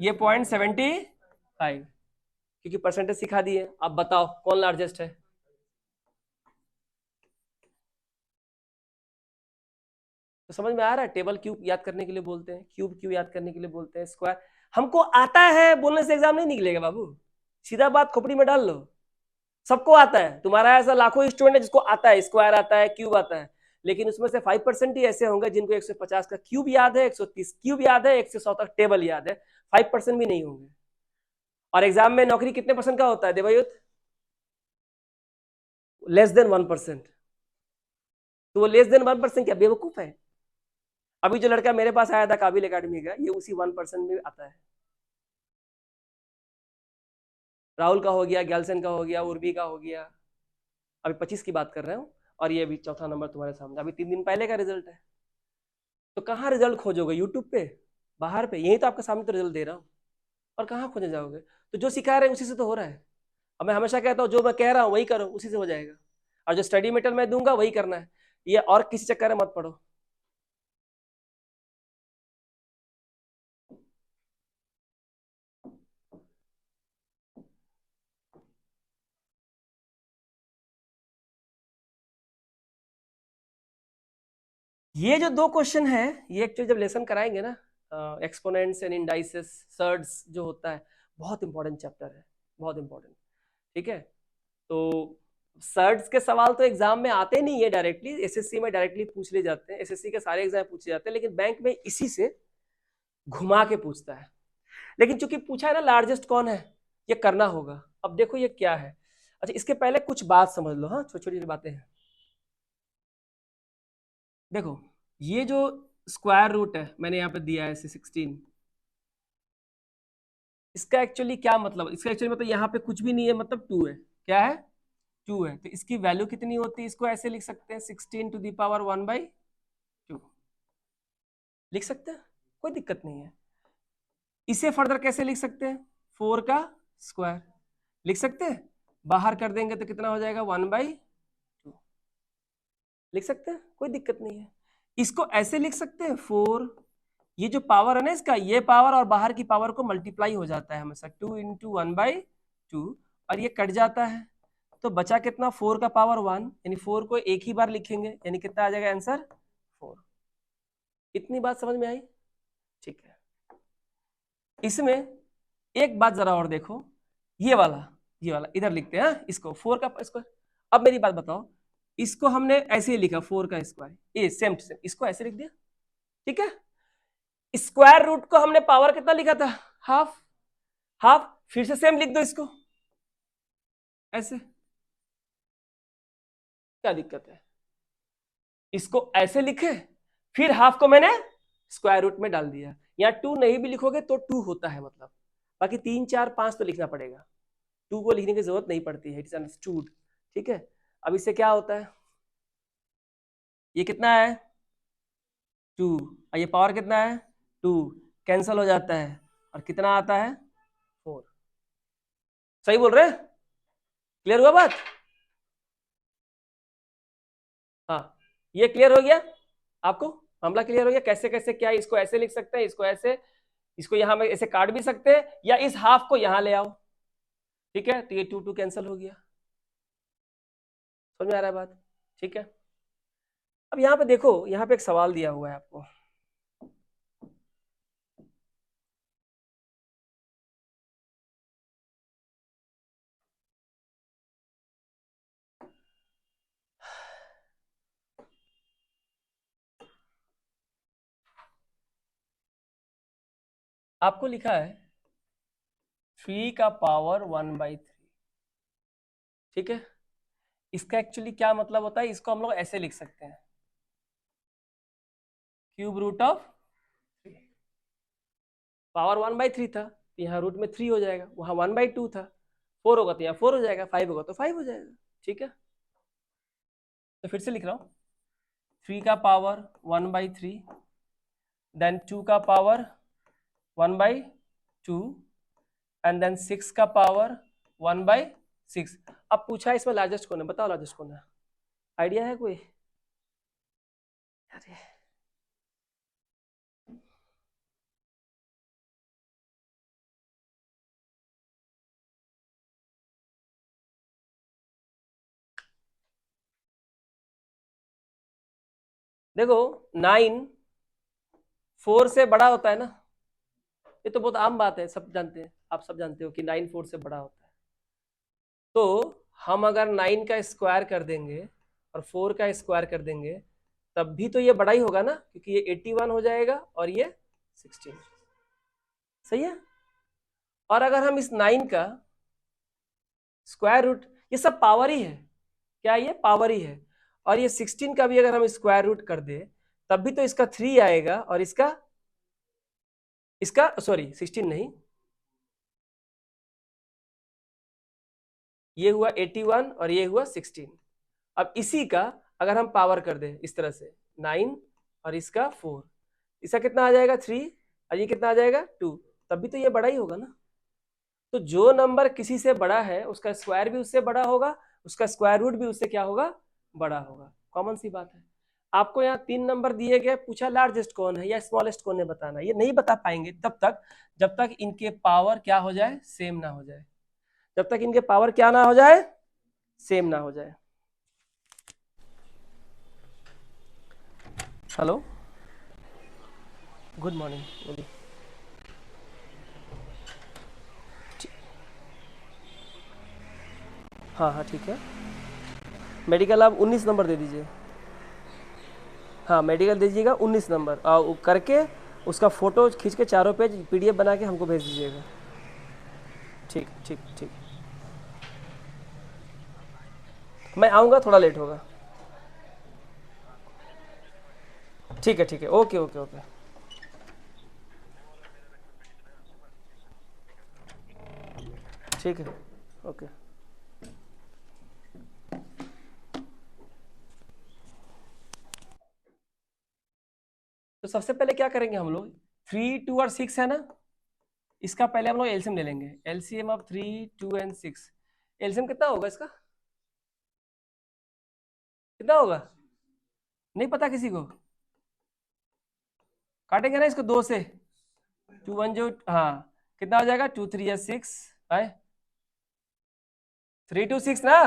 [SPEAKER 1] ये 0.75, क्योंकि परसेंटेज सिखा दिए। अब बताओ कौन लार्जेस्ट है? तो समझ में आ रहा है? टेबल क्यूब याद करने के लिए बोलते हैं, क्यूब क्यों याद करने के लिए बोलते हैं, स्क्वायर हमको आता है बोलने से एग्जाम नहीं निकलेगा बाबू, सीधा बात खोपड़ी में डाल लो। सबको आता है, तुम्हारा ऐसा लाखों स्टूडेंट है जिसको आता है, स्क्वायर आता है, क्यूब आता है, लेकिन उसमें से 5% ही ऐसे होंगे जिनको 150 का क्यूब याद है, 130 क्यूब याद है, 100 तक टेबल याद है, 5% भी नहीं होंगे। और एग्जाम में नौकरी कितने परसेंट का होता है देवायुत? Less than 1%। तो वो लेस देन 1% क्या बेवकूफ है? अभी जो लड़का मेरे पास आया था काबिल एकेडमी का, ये उसी 1% में आता है। राहुल का हो गया, गैलसन का हो गया, उर्वी का हो गया, अभी 25 की बात कर रहे हूँ, और ये अभी चौथा नंबर तुम्हारे सामने, अभी 3 दिन पहले का रिजल्ट है। तो कहाँ रिजल्ट खोजोगे? यूट्यूब पे, बाहर पे? यही तो आपके सामने तो रिजल्ट दे रहा हूँ, और कहाँ खोजने जाओगे? तो जो सिखा रहे हैं उसी से तो हो रहा है। अब मैं हमेशा कहता हूँ जो मैं कह रहा हूँ वही करो, उसी से हो जाएगा, और जो स्टडी मेटेरियल मैं दूंगा वही करना है, ये और किसी चक्कर में मत पड़ो। ये जो 2 क्वेश्चन है, ये एक्चुअली जब लेसन कराएंगे ना, एक्सपोनेंट्स एंड इंडाइसेस, सर्ड्स जो होता है, बहुत इंपॉर्टेंट चैप्टर है, बहुत इंपॉर्टेंट। ठीक है, तो सर्ड्स के सवाल तो एग्जाम में आते नहीं है डायरेक्टली, एसएससी में डायरेक्टली पूछ ले जाते हैं, एसएससी के सारे एग्जाम पूछे जाते हैं, लेकिन बैंक में इसी से घुमा के पूछता है। लेकिन चूंकि पूछा है ना लार्जेस्ट कौन है, ये करना होगा। अब देखो ये क्या है। अच्छा, इसके पहले कुछ बात समझ लो, हाँ छोटी छोटी बातें हैं। देखो ये जो स्क्वायर रूट है मैंने यहाँ पे दिया है 16, इसका एक्चुअली क्या मतलब? इसका एक्चुअली मतलब यहाँ पे कुछ भी नहीं है, मतलब 2 है। क्या है? 2 है। तो इसकी वैल्यू कितनी होती है? इसको ऐसे लिख सकते हैं 16⁻1/2 लिख सकते हैं, कोई दिक्कत नहीं है। इसे फर्दर कैसे लिख सकते हैं? 4 का स्क्वायर लिख सकते हैं, बाहर कर देंगे तो कितना हो जाएगा? 1/2 लिख सकते हैं, कोई दिक्कत नहीं है। इसको ऐसे लिख सकते हैं 4, ये जो पावर है ना इसका, ये पावर और बाहर की पावर को मल्टीप्लाई हो जाता है हमेशा, 2 × 1/2, और ये कट जाता है, तो बचा कितना? 4 का पावर 1, यानी 4 को एक ही बार लिखेंगे, यानी कितना आ जाएगा आंसर? 4। इतनी बात समझ में आई? ठीक है, इसमें एक बात जरा और देखो, ये वाला इधर लिखते हैं, इसको 4 का स्क्वायर। अब मेरी बात बताओ, इसको हमने ऐसे ही लिखा 4 का स्क्वायर, ये सेम सेम इसको ऐसे लिख दिया, ठीक है। स्क्वायर रूट को हमने पावर कितना लिखा था? हाफ, हाफ फिर से सेम लिख दो इसको ऐसे, क्या दिक्कत है? इसको ऐसे लिखे, फिर हाफ को मैंने स्क्वायर रूट में डाल दिया। यहाँ 2 नहीं भी लिखोगे तो 2 होता है मतलब, बाकी 3 4 5 तो लिखना पड़ेगा, 2 को लिखने की जरूरत नहीं पड़ती है, इट इज अंडरस्टूड। ठीक है, अब इससे क्या होता है? ये कितना है? 2, और ये पावर कितना है? 2, कैंसल हो जाता है, और कितना आता है? 4। सही बोल रहे हैं? क्लियर हुआ बात? हाँ, ये क्लियर हो गया आपको? मामला क्लियर हो गया, कैसे कैसे क्या, इसको ऐसे लिख सकते हैं, इसको ऐसे, इसको यहां में ऐसे काट भी सकते हैं, या इस हाफ को यहां ले आओ। ठीक है, तो ये 2 2 कैंसिल हो गया। समझ में आ रहा है बात? ठीक है, अब यहाँ पे देखो, यहाँ पे एक सवाल दिया हुआ है आपको, आपको लिखा है 3 का पावर 1/3, ठीक है। इसका एक्चुअली क्या मतलब होता है, इसको हम लोग ऐसे लिख सकते हैं, क्यूब रूट ऑफ पावर 1/3 था तो यहाँ रूट में 3 हो जाएगा, वहां 1/2 था, 4 होगा तो यहाँ 4 हो जाएगा, 5 होगा तो 5 हो जाएगा, ठीक है। तो फिर से लिख रहा हूँ, 3 का पावर 1/3, देन 2 का पावर 1/2, एंड देन 6 का पावर 1/6। अब पूछा इसमें लार्जेस्ट कौन है, बताओ लार्जेस्ट कौन है, आइडिया है कोई? अरे देखो 9 4 से बड़ा होता है ना, ये तो बहुत आम बात है, सब जानते हैं, आप सब जानते हो कि 9 4 से बड़ा होता है। तो हम अगर 9 का स्क्वायर कर देंगे और 4 का स्क्वायर कर देंगे तब भी तो ये बड़ा ही होगा ना, क्योंकि ये 81 हो जाएगा और ये 16, सही है। और अगर हम इस 9 का स्क्वायर रूट, ये सब पावर ही है, क्या ये पावर ही है, और ये 16 का भी अगर हम स्क्वायर रूट कर दे तब भी तो इसका 3 आएगा और इसका सॉरी 16 नहीं, ये हुआ 81 और ये हुआ 16। अब इसी का अगर हम पावर कर दें इस तरह से 9 और इसका 4, इसका कितना आ जाएगा 3 और ये कितना आ जाएगा 2, तब भी तो ये बड़ा ही होगा ना। तो जो नंबर किसी से बड़ा है उसका स्क्वायर भी उससे बड़ा होगा, उसका स्क्वायर रूट भी उससे क्या होगा, बड़ा होगा, कॉमन सी बात है। आपको यहाँ 3 नंबर दिए गए, पूछा लार्जेस्ट कौन है या स्मॉलेस्ट कौन है बताना, ये नहीं बता पाएंगे तब तक जब तक इनके पावर क्या हो जाए, सेम ना हो जाए, जब तक इनके पावर क्या ना हो जाए, सेम ना हो जाए। हेलो, गुड मॉर्निंग, बोलिए। हाँ हाँ ठीक है, मेडिकल आप 19 नंबर दे दीजिए, हाँ मेडिकल दीजिएगा 19 नंबर, और वो करके उसका फोटो खींच के चारों पेज पीडीएफ बना के हमको भेज दीजिएगा। ठीक ठीक ठीक, मैं आऊँगा, थोड़ा लेट होगा। ठीक है, ओके ओके ओके। ठीक है, ओके। तो सबसे पहले क्या करेंगे हम लोग, 3 2 और 6 है ना, इसका पहले हम लोग एलसीएम ले लेंगे, एलसीएम ऑफ 3 2 एंड 6। एलसीएम कितना होगा इसका, कितना होगा, नहीं पता किसी को, काटेंगे ना इसको 2 से, 2 1 जो, हाँ कितना हो जाएगा, 2 3 या 6 है, 3 2 6 ना,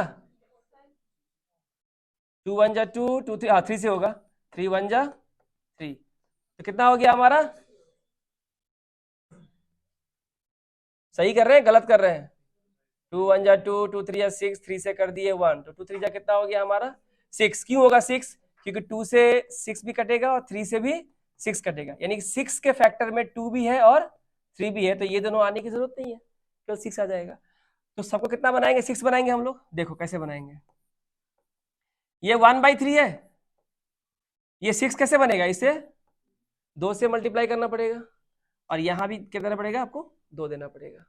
[SPEAKER 1] 2 1 जा 2 2 3, हाँ 3 से होगा, 3 1 जा 3, तो कितना हो गया हमारा, सही कर रहे हैं गलत कर रहे हैं, 2 1 जा 2 2 3 या 6, 3 से कर दिए 1, तो 2 3 जा कितना हो गया हमारा 6, क्यों होगा 6, क्योंकि 2 से 6 भी कटेगा और 3 से भी 6 कटेगा, यानी 6 के फैक्टर में 2 भी है और 3 भी है, तो ये दोनों आने की जरूरत नहीं है, केवल 6 आ जाएगा। तो सबको कितना बनाएंगे, 6 बनाएंगे हम लोग, देखो कैसे बनाएंगे, ये 1/3 है, ये 6 कैसे बनेगा, इसे 2 से मल्टीप्लाई करना पड़ेगा और यहां भी क्या देना पड़ेगा आपको, 2 देना पड़ेगा।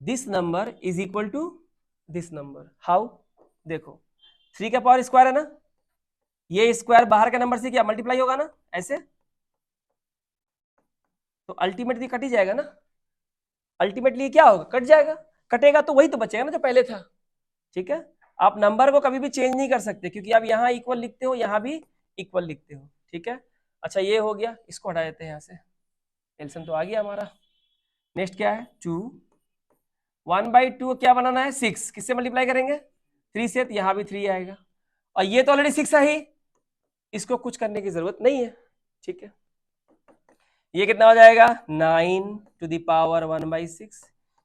[SPEAKER 1] This number is equal to this number, how, देखो 3 का पावर स्क्वायर है ना, ये स्क्वायर बाहर के नंबर से क्या मल्टीप्लाई होगा ना ऐसे, तो अल्टीमेटली कट ही जाएगा ना, अल्टीमेटली क्या होगा, कट जाएगा, कटेगा तो वही तो बचेगा ना जो पहले था, ठीक है। आप नंबर को कभी भी चेंज नहीं कर सकते, क्योंकि आप यहाँ इक्वल लिखते हो, यहाँ भी इक्वल लिखते हो, ठीक है। अच्छा ये हो गया, इसको हटा देते हैं यहाँ से, एलसीएम तो आ गया हमारा। नेक्स्ट क्या है, 2 1/2 क्या बनाना है, 6 किससे मल्टीप्लाई करेंगे, 3 से, तो यहाँ भी 3 आएगा, और ये तो ऑलरेडी 6 है ही, इसको कुछ करने की जरूरत नहीं है, ठीक है। ये कितना हो जाएगा, 9 टू द पावर 1/6,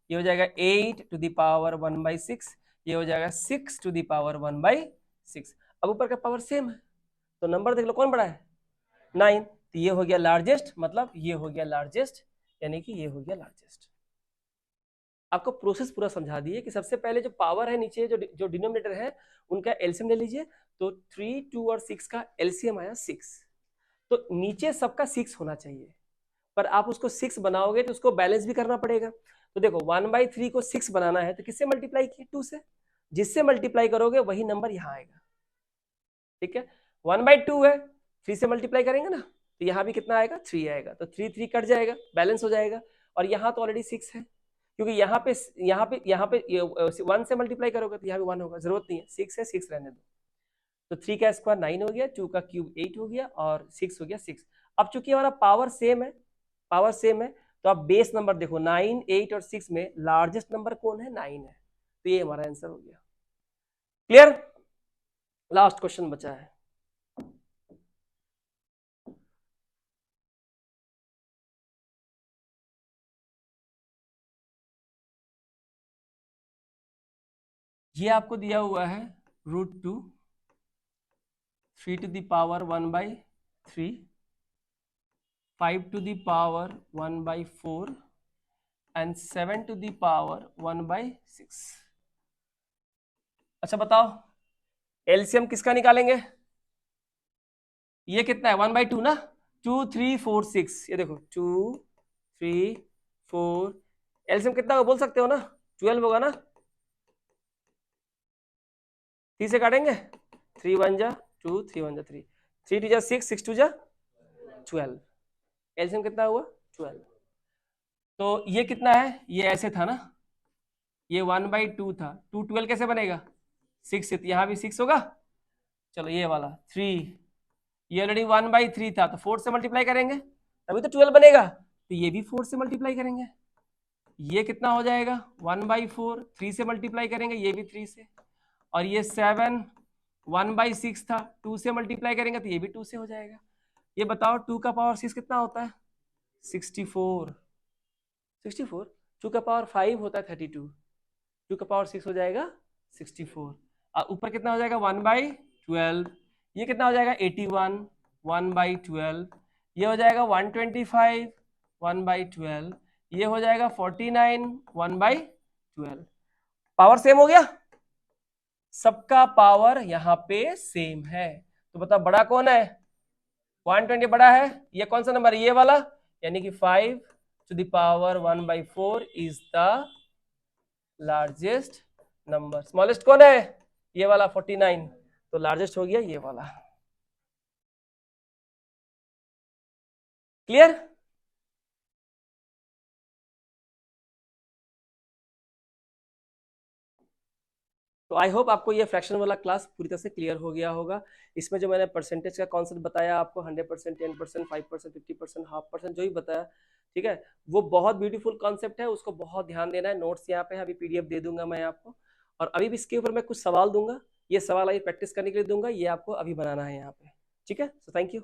[SPEAKER 1] ये हो जाएगा 8 टू द पावर 1/6, ये हो जाएगा 6 टू द पावर 1/6। अब ऊपर का पावर सेम है तो नंबर देख लो कौन बड़ा है, 9, तो ये हो गया लार्जेस्ट, मतलब ये हो गया लार्जेस्ट, यानी कि ये हो गया लार्जेस्ट। आपको प्रोसेस पूरा समझा दिए कि सबसे पहले जो पावर है नीचे जो डिनोमिनेटर है उनका एलसीएम ले लीजिए। तो 3, 2 और 6 का एलसीएम आया 6। तो नीचे सबका 6 होना चाहिए, पर आप उसको 6 बनाओगे तो उसको बैलेंस भी करना पड़ेगा। तो देखो 1/3 को 6 बनाना है तो किससे मल्टीप्लाई किए? 2 से। जिससे मल्टीप्लाई करोगे वही नंबर यहाँ आएगा। ठीक है, 1/2 है, 3 से मल्टीप्लाई करेंगे ना, तो यहाँ भी कितना आएगा? 3 आएगा। तो 3 3 कट जाएगा, बैलेंस हो जाएगा। और यहाँ तो ऑलरेडी 6 है, क्योंकि यहाँ पे 1 से मल्टीप्लाई करोगे तो यहाँ भी 1 होगा, जरूरत नहीं है, 6 है, 6 रहने दो। तो 3 का स्क्वायर 9 हो गया, 2 का क्यूब 8 हो गया और 6 हो गया 6। अब चूंकि हमारा पावर सेम है, तो आप बेस नंबर देखो 9, 8 और 6 में लार्जेस्ट नंबर कौन है? 9 है। तो ये हमारा आंसर हो गया। क्लियर? लास्ट क्वेश्चन बचा है। ये आपको दिया हुआ है √2, 3 to the power 1/3, 5 to the power 1/4 and 7 to the power 1/6। अच्छा बताओ एलसीएम किसका निकालेंगे? ये कितना है? 1/2 ना। 2, 3, 4, 6, ये देखो 2, 3, 4, एलसीएम कितना बोल सकते हो ना? 12 होगा ना। 3 से काटेंगे, 3 1 जा 2, 3 1 जा 3, 3 2 जा 6, 6 2 जा 12। एलसीएम कितना हुआ? 12। तो ये कितना है? ये ऐसे था ना, ये 1/2 था, 2 12 कैसे बनेगा? 6 से, यहाँ भी 6 होगा। चलो ये वाला 3, ये ऑलरेडी 1/3 था, तो 4 से मल्टीप्लाई करेंगे तभी तो 12 बनेगा। तो ये भी 4 से मल्टीप्लाई करेंगे, ये कितना हो जाएगा? 1/4, 3 से मल्टीप्लाई करेंगे, ये भी 3 से। और ये 7 1/6 था, 2 से मल्टीप्लाई करेंगे तो ये भी 2 से हो जाएगा। ये बताओ 2 का पावर 6 कितना होता है? 64। 64, 2 का पावर 5 होता है 32, 2 का पावर 6 हो जाएगा 64। और ऊपर कितना हो जाएगा? 1/12। ये कितना हो जाएगा? 81, 1/12। ये हो जाएगा 125, 1/12। ये हो जाएगा 49, 1/12। पावर सेम हो गया, सबका पावर यहाँ पे सेम है। तो बताओ बड़ा कौन है? 120 बड़ा है। ये कौन सा नंबर है? ये वाला, यानी कि 5 to the power 1/4 is the largest number. Smallest कौन है? ये वाला 49, तो लार्जेस्ट हो गया ये वाला। क्लियर? तो आई होप आपको ये फ्रैक्शन वाला क्लास पूरी तरह से क्लियर हो गया होगा। इसमें जो मैंने परसेंटेज का कॉन्सेप्ट बताया आपको, 100%, 10%, 5%, 50%, 0.5%, जो भी बताया, ठीक है, वो बहुत ब्यूटीफुल कॉन्सेप्ट है, उसको बहुत ध्यान देना है। नोट्स यहाँ पे है, अभी पीडीएफ दे दूंगा मैं आपको, और अभी भी इसके ऊपर मैं कुछ सवाल दूंगा। ये सवाल अभी प्रैक्टिस करने के लिए दूंगा, ये आपको अभी बनाना है यहाँ पे। ठीक है, सो थैंक यू।